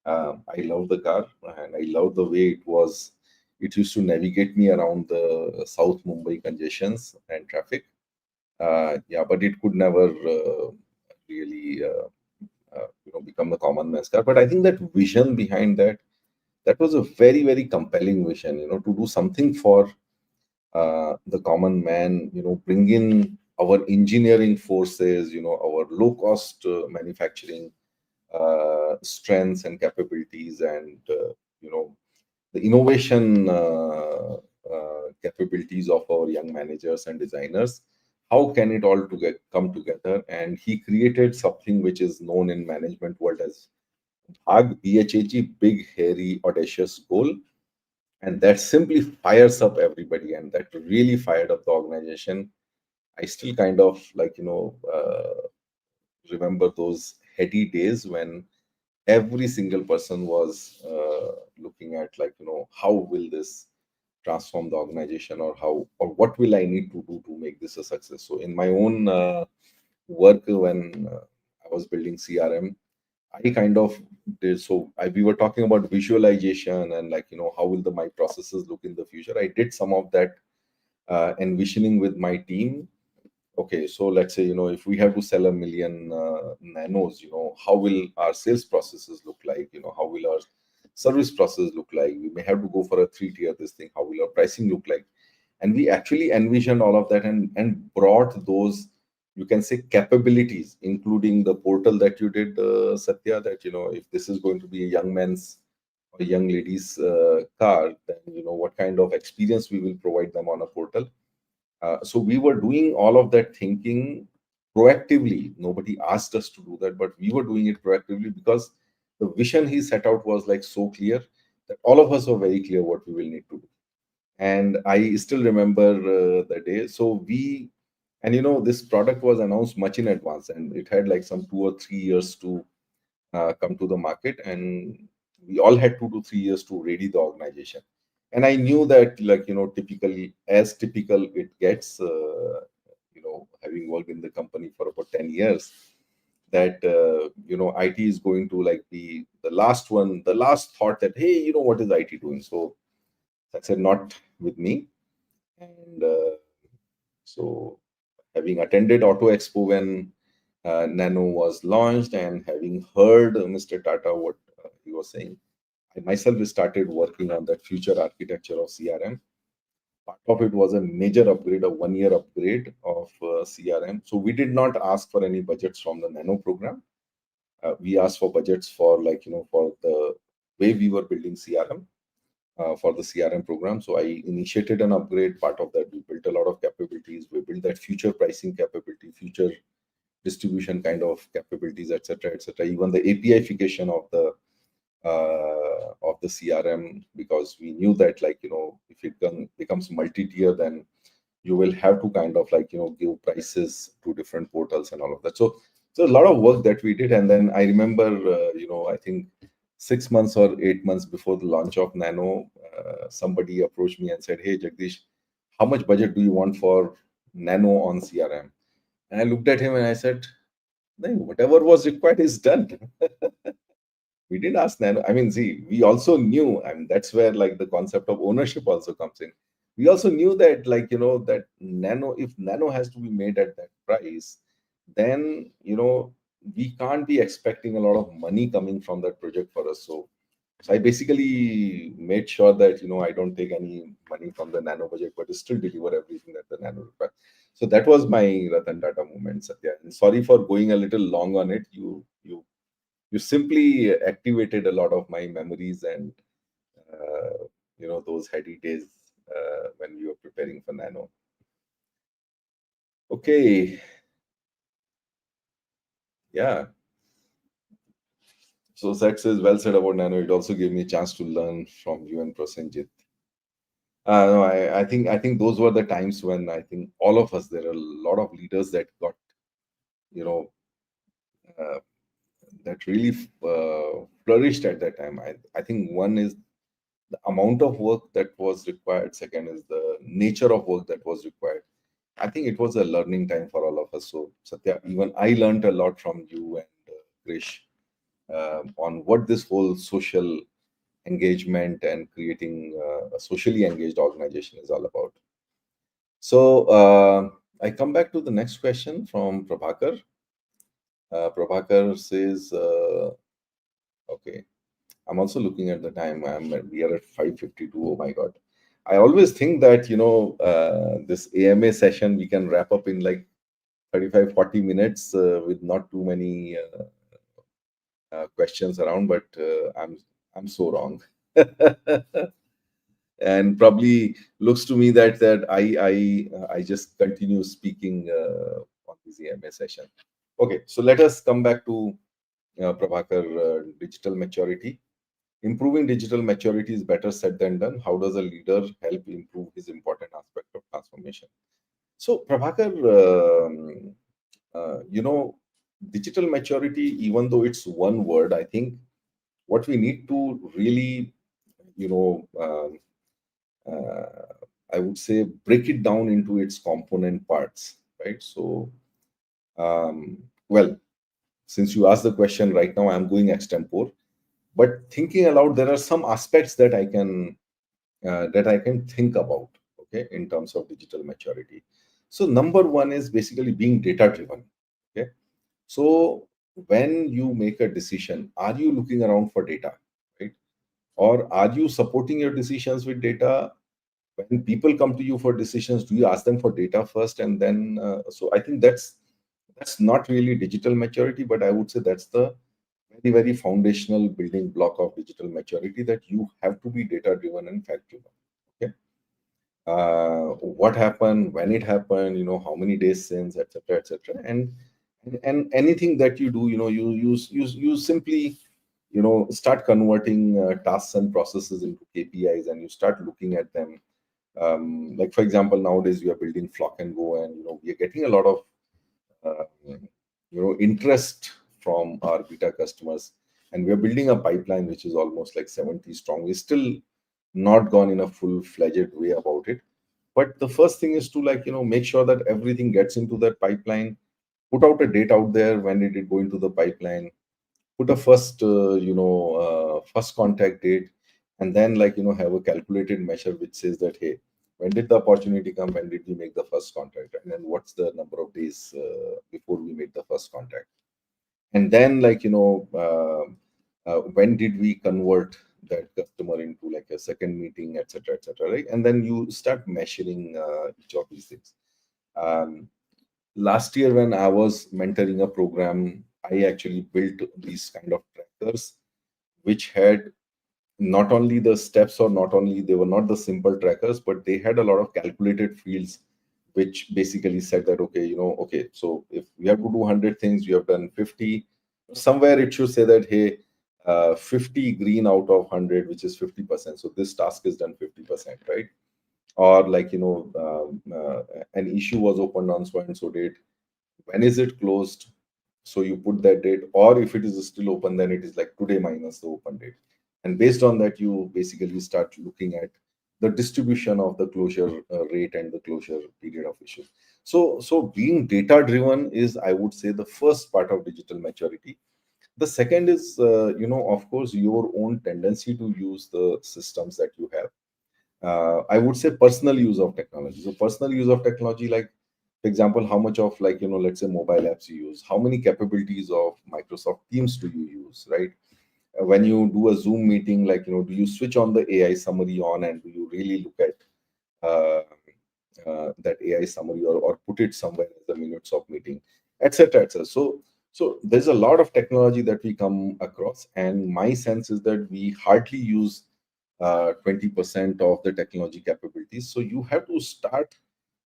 I love the car, and I love the way it was. It used to navigate me around the South Mumbai congestions and traffic. Yeah, but it could never really, become the common man's car. But I think that vision behind that, that was a very, very compelling vision. To do something for the common man. Bring in our engineering forces. Our low cost manufacturing strengths and capabilities, and the innovation capabilities of our young managers and designers. How can it all come together? And he created something which is known in management world as BHAG, big, hairy, audacious goal. And that simply fires up everybody, and that really fired up the organization. I still kind of like, remember those heady days when every single person was looking at how will this transform the organization, or what will I need to do to make this a success. So in my own work, when I was building CRM, I kind of did. So we were talking about visualization and how will my processes look in the future. I did some of that envisioning with my team. Okay, so let's say if we have to sell 1 million nanos, how will our sales processes look like? How will our service process look like? We may have to go for a 3 tier this thing. How will our pricing look like? And we actually envisioned all of that, and brought those, you can say, capabilities, including the portal that you did, Satya, that if this is going to be a young man's or young lady's car, then what kind of experience we will provide them on a portal. So we were doing all of that thinking proactively. Nobody asked us to do that, but we were doing it proactively, because the vision he set out was so clear that all of us were very clear what we will need to do. And I still remember the day. So this product was announced much in advance, and it had some 2 or 3 years to come to the market, and we all had 2 to 3 years to ready the organization. And I knew that typically, as typical it gets, having worked in the company for about 10 years, that IT is going to be the last one, the last thought that, hey, what is IT doing? So I said, not with me. And so having attended Auto Expo when Nano was launched, and having heard Mr. Tata what he was saying, I myself started working on that future architecture of CRM. Part of it was a major upgrade, a 1 year upgrade of CRM. So we did not ask for any budgets from the Nano program. We asked for budgets for for the way we were building CRM, for the CRM program. So I initiated an upgrade. Part of that, we built a lot of capabilities. We built that future pricing capability, future distribution kind of capabilities, etc., etc. Even the APIfication of the CRM, because we knew that if it becomes multi-tier, then you will have to kind of give prices to different portals and all of that. So a lot of work that we did. And then I remember, I think 6 months or 8 months before the launch of Nano, somebody approached me and said, hey, Jagdish, how much budget do you want for Nano on CRM? And I looked at him and I said, no, whatever was required is done. We didn't ask Nano. I mean, see, we also knew, I mean, that's where the concept of ownership also comes in. We also knew that that Nano, if Nano has to be made at that price, then we can't be expecting a lot of money coming from that project for us. So I basically made sure that I don't take any money from the Nano budget, but still deliver everything that the Nano requires. So that was my Ratan Tata moment, Satya. And sorry for going a little long on it. You simply activated a lot of my memories, and those heady days when we were preparing for Nano. Okay. Yeah. So that says, well said about Nano. It also gave me a chance to learn from you and Prosenjit. No, I think those were the times when I think all of us, there are a lot of leaders that got, uh, that really flourished at that time. I think one is the amount of work that was required. Second is the nature of work that was required. I think it was a learning time for all of us. So Satya, even I learned a lot from you and Krish on what this whole social engagement and creating a socially engaged organization is all about. So I come back to the next question from Prabhakar. Prabhakar says, okay, I'm also looking at the time. We are at 5:52. Oh my God. I always think that, this AMA session, we can wrap up in 35, 40 minutes with not too many questions around, but I'm so wrong. And probably looks to me that I just continue speaking on this AMA session. Okay, so let us come back to Prabhakar, digital maturity. Improving digital maturity is better said than done. How does a leader help improve his important aspect of transformation? So, Prabhakar, digital maturity, even though it's one word, I think what we need to really, I would say break it down into its component parts, right? So, well, since you asked the question right now, I'm going extempore. But thinking aloud, there are some aspects that I can think about, okay, in terms of digital maturity. So number one is basically being data driven. Okay. So when you make a decision, are you looking around for data, right? Or are you supporting your decisions with data? When people come to you for decisions, do you ask them for data first and then? So I think that's not really digital maturity, but I would say that's the very, very foundational building block of digital maturity, that you have to be data driven and fact driven. Okay. What happened, when it happened, how many days since, etc., etc. And anything that you do, you simply start converting tasks and processes into KPIs, and you start looking at them. Like for example, nowadays we are building Flock and Go, and we are getting a lot of uh, interest from our beta customers, and we are building a pipeline which is almost like 70 strong. We're still not gone in a full-fledged way about it, but the first thing is to, like, make sure that everything gets into that pipeline. Put out a date out there, when did it go into the pipeline. Put a first contact date, and then, like, have a calculated measure which says that, hey, when did the opportunity come, when did we make the first contact, and then what's the number of days before we made the first contact, and then, like, when did we convert that customer into like a second meeting, etc., etc., right? And then you start measuring each of these things. Last year when I was mentoring a program, I actually built these kind of trackers which had not only the steps, or not only, they were not the simple trackers, but they had a lot of calculated fields which basically said that, okay, okay, so if we have to do 100 things, you have done 50. Somewhere it should say that, hey, 50 green out of 100, which is 50%, so this task is done 50%, right? Or like, an issue was opened on so and so date, when is it closed, so you put that date, or if it is still open, then it is like today minus the open date, and based on that you basically start looking at the distribution of the closure rate and the closure period of issues. So being data driven is, I would say, the first part of digital maturity. The second is, of course, your own tendency to use the systems that you have. I would say personal use of technology. So personal use of technology, like for example, how much of, like, let's say mobile apps you use, how many capabilities of Microsoft Teams do you use, right? When you do a Zoom meeting, like, do you switch on the AI summary on, and do you really look at uh, that AI summary, or put it somewhere as the minutes of meeting, etc., etc. So there's a lot of technology that we come across, and my sense is that we hardly use 20% of the technology capabilities. So you have to start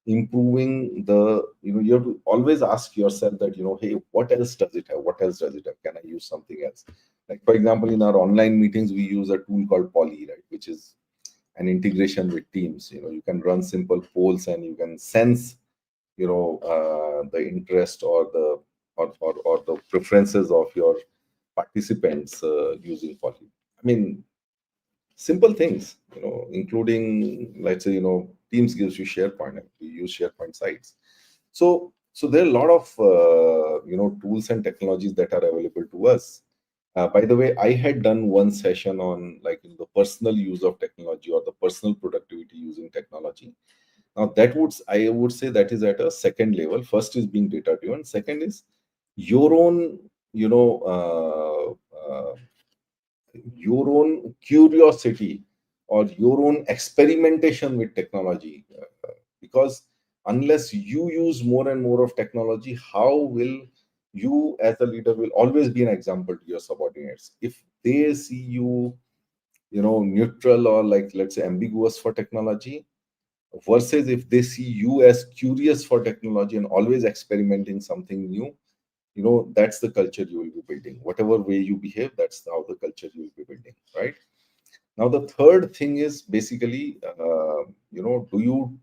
improving the, you have to always ask yourself that, hey, what else does it have, what else does it have, can I use something else? Like for example, in our online meetings we use a tool called Poly, right, which is an integration with Teams. You can run simple polls, and you can sense the interest, or the or the preferences of your participants using Poly. I mean, simple things, including, let's say, Teams gives you SharePoint, and we use SharePoint sites. So there are a lot of tools and technologies that are available to us. By the way, I had done one session on, like, the personal use of technology, or the personal productivity using technology. Now that would, I would say, that is at a second level. First is being data driven, second is your own, your own curiosity, or your own experimentation with technology. Because unless you use more and more of technology, how will you as a leader will always be an example to your subordinates? If they see you, neutral, or, like, let's say, ambiguous for technology, versus if they see you as curious for technology and always experimenting something new, that's the culture you will be building. Whatever way you behave, that's how the culture you will be building, right? Now the third thing is basically, do you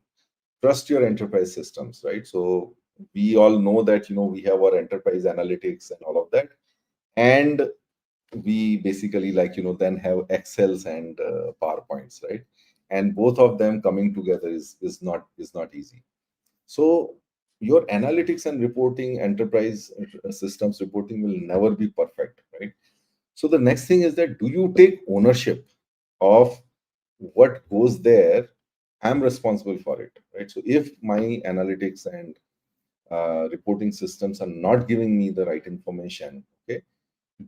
trust your enterprise systems, right? So we all know that, we have our enterprise analytics and all of that, and we basically then have Excels and PowerPoints, right? And both of them coming together is not easy. So your analytics and reporting, enterprise systems reporting will never be perfect, right? So the next thing is that, do you take ownership of what goes there? I'm responsible for it, right? So if my analytics and reporting systems are not giving me the right information, okay,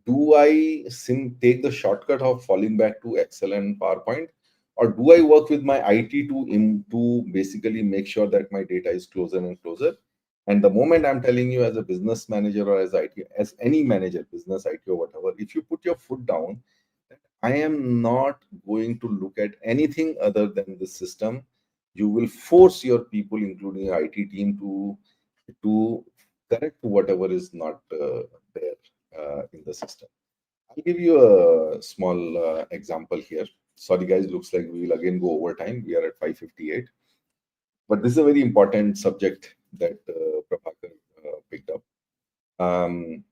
do I take the shortcut of falling back to Excel and PowerPoint, or do I work with my IT to basically make sure that my data is closer and closer? And the moment I'm telling you, as a business manager or as IT, as any manager, business, IT, or whatever, if you put your foot down, I am not going to look at anything other than the system. You will force your people, including your IT team, to correct whatever is not there in the system. I'll give you a small example here. Sorry, guys, looks like we will again go over time. We are at 5:58, but this is a very important subject that Prabhakar picked up. Um,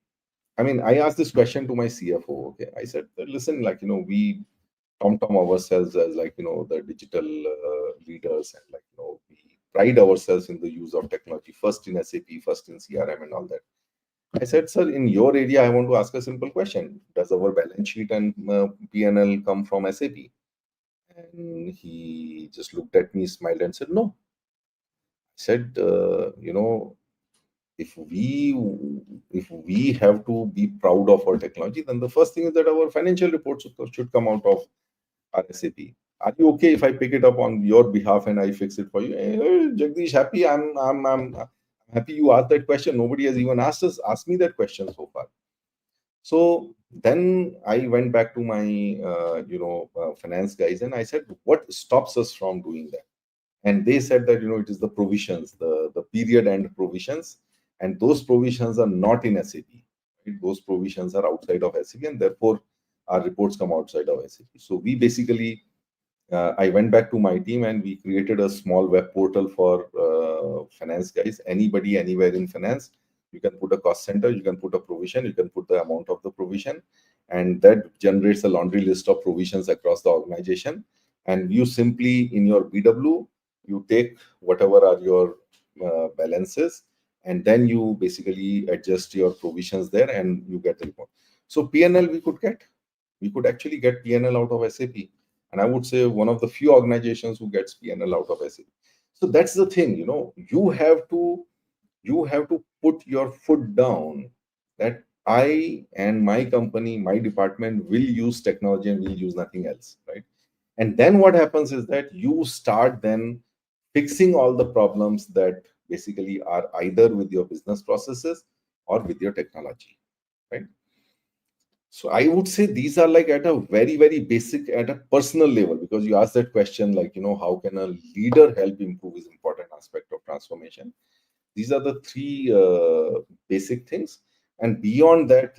I mean, I asked this question to my CFO. Okay, I said, listen, we tom ourselves as the digital leaders, and we pride ourselves in the use of technology, first in SAP, first in CRM, and all that. I said, sir, in your area, I want to ask a simple question. Does our balance sheet and P&L come from SAP? And he just looked at me, smiled, and said, no. I said, if we have to be proud of our technology, then the first thing is that our financial reports should come out of our SAP. Are you okay if I pick it up on your behalf and I fix it for you? Jagdish, happy. I'm happy you asked that question. Nobody has even asked me that question so far. So then I went back to my finance guys, and I said, what stops us from doing that? And they said that it is the provisions, the period end provisions, and those provisions are not in SAP. Right? Those provisions are outside of SAP, and therefore our reports come outside of SAP. So we basically, I went back to my team and we created a small web portal for finance guys. Anybody, anywhere in finance, you can put a cost center, you can put a provision, you can put the amount of the provision, and that generates a laundry list of provisions across the organization. And you simply, in your BW, you take whatever are your balances, and then you basically adjust your provisions there, and you get the report. So PNL we could actually get PNL out of SAP, and I would say one of the few organizations who gets PNL out of SAP. So that's the thing, you have to put your foot down that I and my company, my department will use technology and will use nothing else, right? And then what happens is that you start then fixing all the problems that basically are either with your business processes or with your technology, right? So I would say these are like at a very, very basic, at a personal level, because you asked that question, how can a leader help improve is important aspect of transformation. These are the three basic things. And beyond that,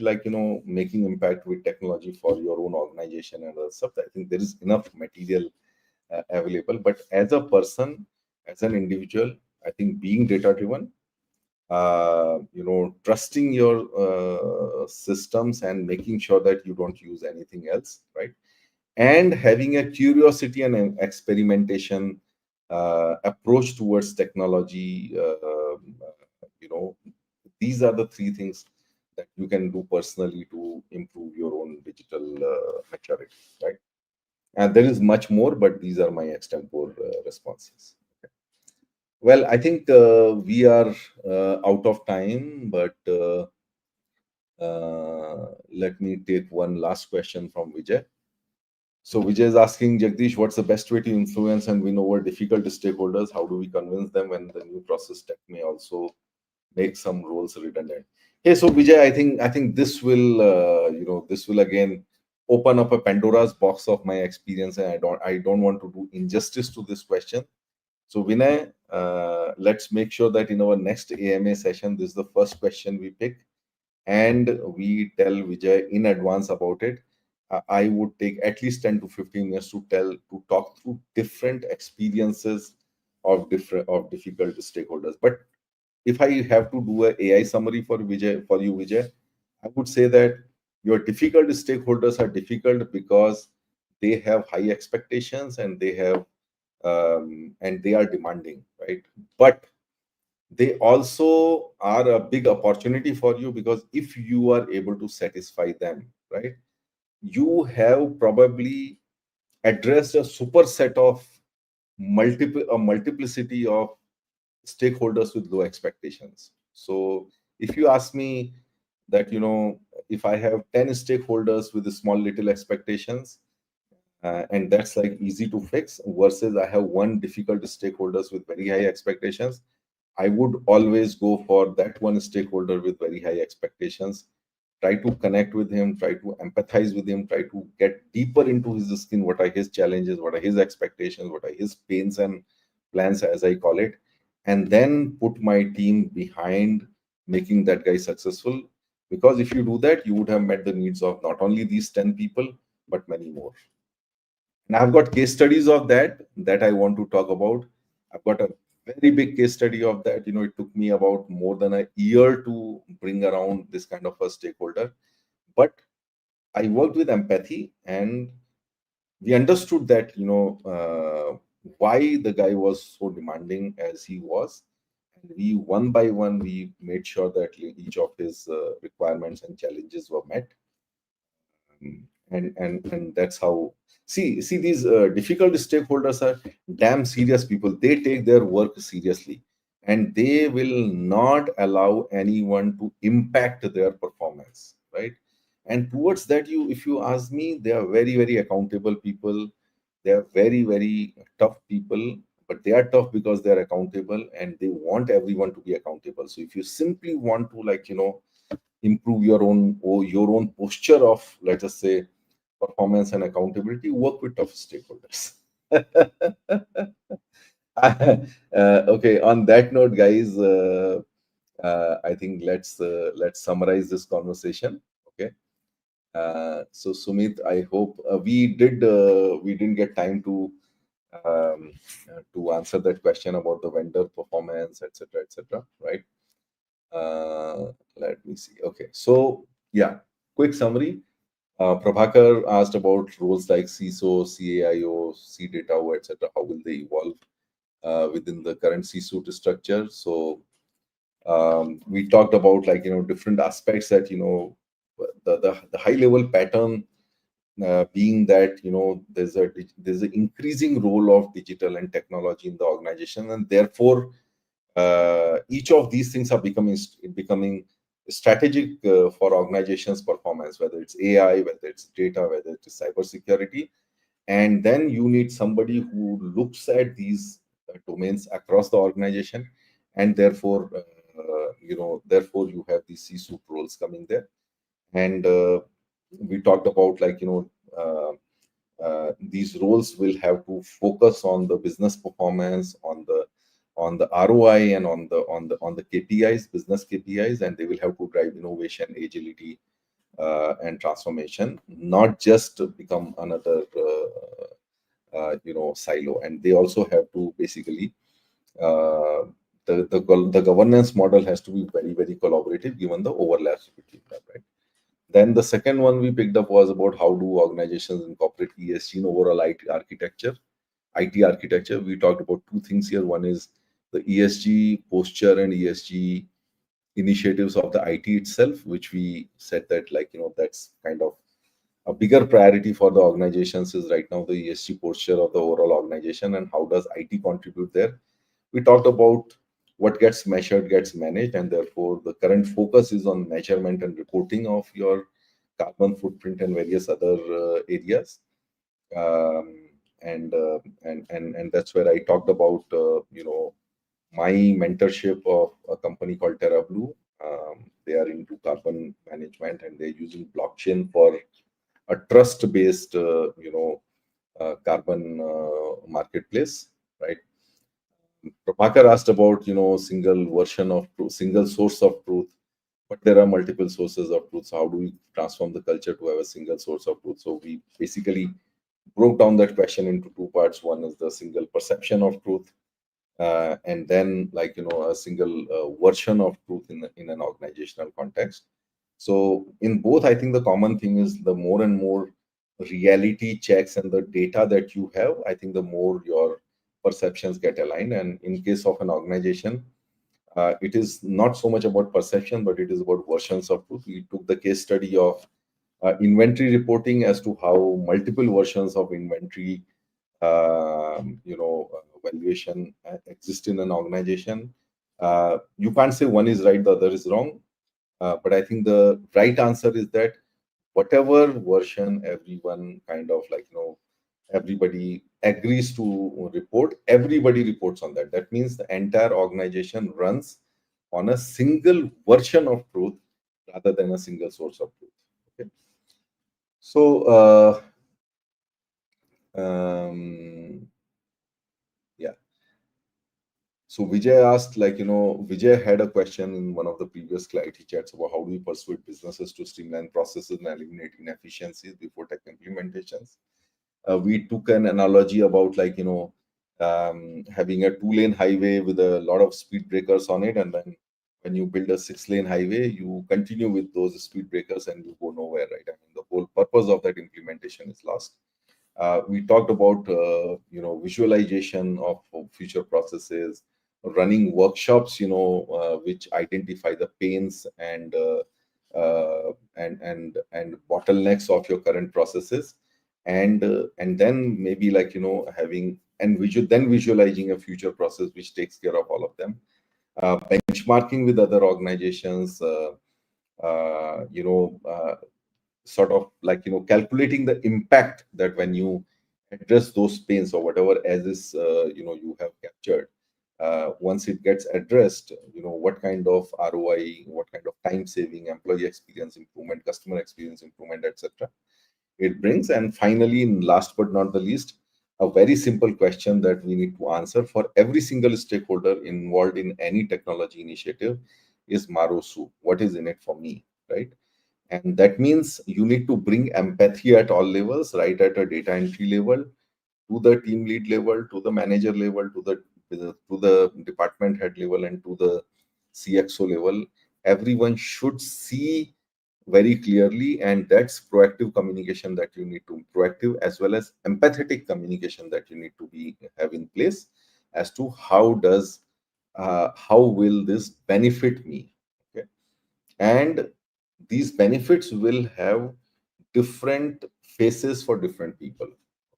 making impact with technology for your own organization and other stuff, I think there is enough material available. But as a person, as an individual, I think being data driven, trusting your systems and making sure that you don't use anything else, right? And having a curiosity and an experimentation approach towards technology, these are the three things that you can do personally to improve your own digital maturity, right? And there is much more, but these are my extempore responses. Well, I think we are out of time, but let me take one last question from Vijay. So Vijay is asking, Jagdish, what's the best way to influence and win over difficult stakeholders? How do we convince them when the new process tech may also make some roles redundant? Hey, so Vijay, I think this will this will again open up a Pandora's box of my experience, and I don't want to do injustice to this question. So Vinay, let's make sure that in our next AMA session, this is the first question we pick, and we tell Vijay in advance about it. I would take at least 10 to 15 minutes to talk through different experiences of difficult stakeholders. But if I have to do a AI summary for you, Vijay, I would say that Your difficult stakeholders are difficult because they have high expectations and they have and they are demanding, right? But they also are a big opportunity for you, because if you are able to satisfy them, right, you have probably addressed a superset of a multiplicity of stakeholders with low expectations. So if you ask me that, if I have 10 stakeholders with small little expectations, and that's like easy to fix, versus I have one difficult stakeholders with very high expectations, I would always go for that one stakeholder with very high expectations. Try to connect with him, try to empathize with him, try to get deeper into his skin. What are his challenges? What are his expectations? What are his pains and plans, as I call it? And then put my team behind making that guy successful. Because if you do that, you would have met the needs of not only these 10 people, but many more. And I've got case studies of that I want to talk about. I've got a very big case study of that. It took me about more than a year to bring around this kind of a stakeholder. But I worked with empathy, and we understood that, why the guy was so demanding as he was. And we, one by one, we made sure that each of his requirements and challenges were met. And that's how, see these difficult stakeholders are damn serious people. They take their work seriously, and they will not allow anyone to impact their performance, right? And towards that, if you ask me, they are very, very accountable people. They are very, very tough people, but they are tough because they are accountable, and they want everyone to be accountable. So if you simply want to, like, improve your own posture of, let us say, performance and accountability, work with tough stakeholders. Okay, on that note, guys, I think let's summarize this conversation. Okay. So Sumit, I hope we didn't get time to answer that question about the vendor performance, etc., etc., right? Let me see. Okay, so yeah, quick summary. Prabhakar asked about roles like CISO, CAIO, CDATO, etc. How will they evolve within the current CISO structure? So we talked about, like, different aspects that, the high level pattern being that, there's an increasing role of digital and technology in the organization, and therefore each of these things are becoming strategic for organizations' performance, whether it's AI, whether it's data, whether it's cybersecurity. And then you need somebody who looks at these domains across the organization, and therefore you have these CSOP roles coming there. And we talked about, like, these roles will have to focus on the business performance, on the ROI, and on the KPIs, business KPIs, and they will have to drive innovation, agility, and transformation, not just become another silo. And they also have to basically, uh, the governance model has to be very, very collaborative, given the overlaps between them, right? Then the second one we picked up was about how do organizations incorporate ESG in overall IT architecture. IT architecture. We talked about two things here. One is the ESG posture and ESG initiatives of the IT itself, which we said that, like, that's kind of a bigger priority for the organizations is right now the ESG posture of the overall organization, and how does IT contribute there. We talked about what gets measured gets managed, and therefore the current focus is on measurement and reporting of your carbon footprint and various other areas. um, and that's where I talked about my mentorship of a company called TerraBlu. They are into carbon management, and they're using blockchain for a trust-based, carbon marketplace, right? Prabhakar asked about, single version of truth, single source of truth, but there are multiple sources of truth. So how do we transform the culture to have a single source of truth? So we basically broke down that question into two parts. One is the single perception of truth, and then, like, a single version of truth in an organizational context. So in both, I think the common thing is the more and more reality checks and the data that you have, I think the more your perceptions get aligned. And in case of an organization, it is not so much about perception, but it is about versions of truth. We took the case study of inventory reporting as to how multiple versions of inventory, valuation exist in an organization. You can't say one is right, the other is wrong. But I think the right answer is that whatever version everyone kind of everybody agrees to report, everybody reports on that. That means the entire organization runs on a single version of truth rather than a single source of truth. Okay. So, yeah. So Vijay asked, Vijay had a question in one of the previous ClariTea chats about how do we persuade businesses to streamline processes and eliminate inefficiencies before tech implementations. We took an analogy about having a 2-lane highway with a lot of speed breakers on it, and then when you build a 6-lane highway, you continue with those speed breakers and you go nowhere, right? I mean, the whole purpose of that implementation is lost. We talked about visualization of future processes, running workshops, which identify the pains and bottlenecks of your current processes, and then maybe having and then visualizing a future process which takes care of all of them. Benchmarking with other organizations, sort of calculating the impact that when you address those pains or whatever as is you have captured, once it gets addressed, what kind of ROI, what kind of time saving, employee experience improvement, customer experience improvement, etc. it brings. And finally, last but not the least, a very simple question that we need to answer for every single stakeholder involved in any technology initiative is Marosu, what is in it for me, right? And that means you need to bring empathy at all levels, right at a data entry level, to the team lead level, to the manager level, to the department head level, and to the CXO level. Everyone should see very clearly, and that's proactive communication that you need to proactive as well as empathetic communication that you need to be have in place as to how will this benefit me. Okay. And these benefits will have different faces for different people.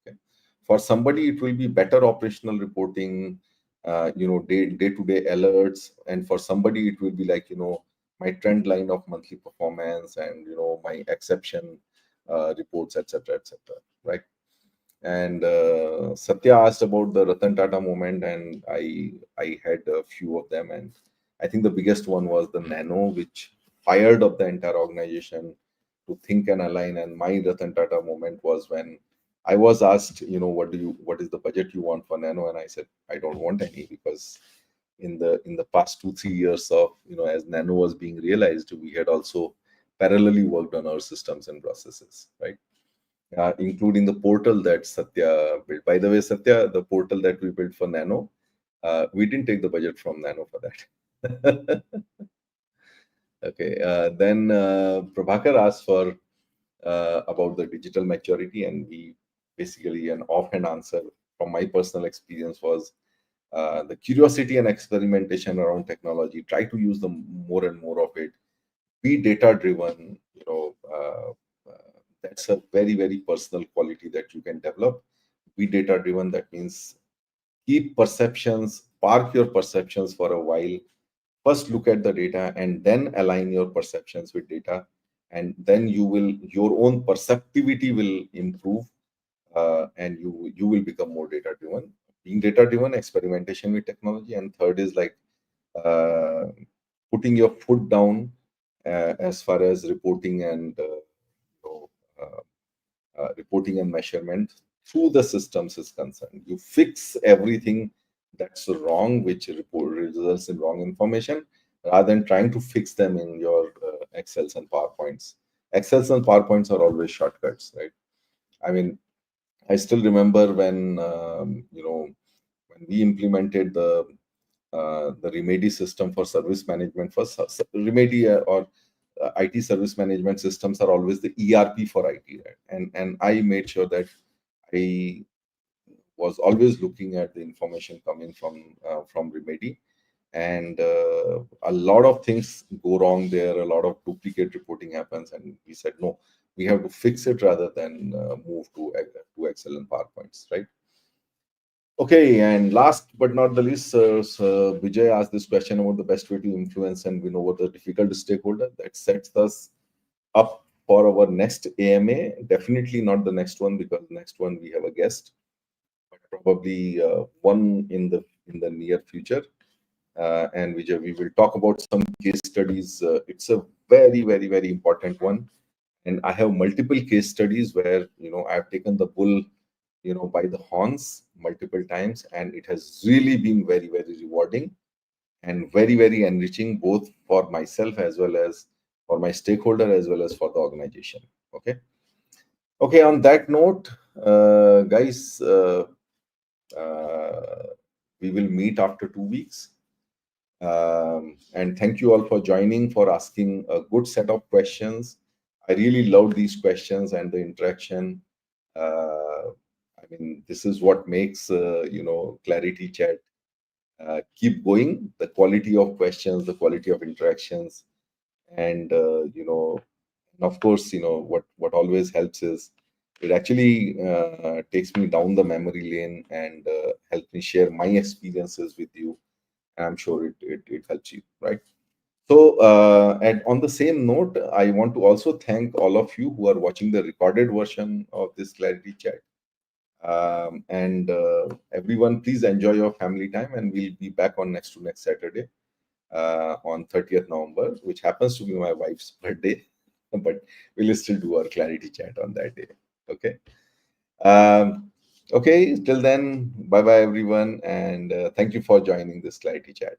Okay. For somebody it will be better operational reporting, day-to-day alerts, and for somebody it will be my trend line of monthly performance and my exception reports, etc., etc., right? And Satya asked about the Ratan Tata moment, and I had a few of them, and I think the biggest one was the Nano, which fired up the entire organization to think and align. And my Ratan Tata moment was when I was asked, what is the budget you want for Nano, and I said I don't want any, because in the past 2-3 years of as Nano was being realized, we had also parallelly worked on our systems and processes, right? Including the portal that Satya built. By the way, Satya, the portal that we built for Nano, we didn't take the budget from Nano for that. Okay. Then Prabhakar asked for about the digital maturity, and we basically an offhand answer from my personal experience was the curiosity and experimentation around technology. Try to use the more and more of it. Be data driven. That's a very, very personal quality that you can develop. Be data driven. That means keep perceptions, park your perceptions for a while. First look at the data and then align your perceptions with data, and then your own perceptivity will improve, and you will become more data driven. Being data driven, experimentation with technology, and third is uh, putting your foot down as far as reporting and know, reporting and measurement through the systems is concerned. You fix everything that's wrong, which results in wrong information, rather than trying to fix them in your Excels and PowerPoints. Excels and PowerPoints are always shortcuts, right? I mean, I still remember when when we implemented the Remedy system for service management for Remedy or IT service management systems are always the ERP for IT, right? And I made sure that I was always looking at the information coming from Remedy, and a lot of things go wrong there. A lot of duplicate reporting happens, and we said no, we have to fix it rather than move to Excel and PowerPoints, right? Okay, and last but not the least, Vijay asked this question about the best way to influence and win over the difficult stakeholder. That sets us up for our next AMA. Definitely not the next one, because next one we have a guest, but probably one in the near future. And Vijay, we will talk about some case studies. It's a very, very, very important one, and I have multiple case studies where I've taken the bull by the horns multiple times, and it has really been very, very rewarding and very, very enriching, both for myself as well as for my stakeholder as well as for the organization. Okay. Okay. On that note, guys, we will meet after 2 weeks. And thank you all for joining, for asking a good set of questions. I really love these questions and the interaction. I mean, this is what makes Clarity Chat keep going. The quality of questions, the quality of interactions, and and of course, what always helps is it actually takes me down the memory lane and helps me share my experiences with you. And I'm sure it helps you, right? So, and on the same note, I want to also thank all of you who are watching the recorded version of this Clarity Chat. And everyone, please enjoy your family time, and we'll be back on next to next Saturday on 30th November, which happens to be my wife's birthday, but we'll still do our Clarity Chat on that day. Okay. Um, okay. Till then, bye bye, everyone, and thank you for joining this Clarity Chat.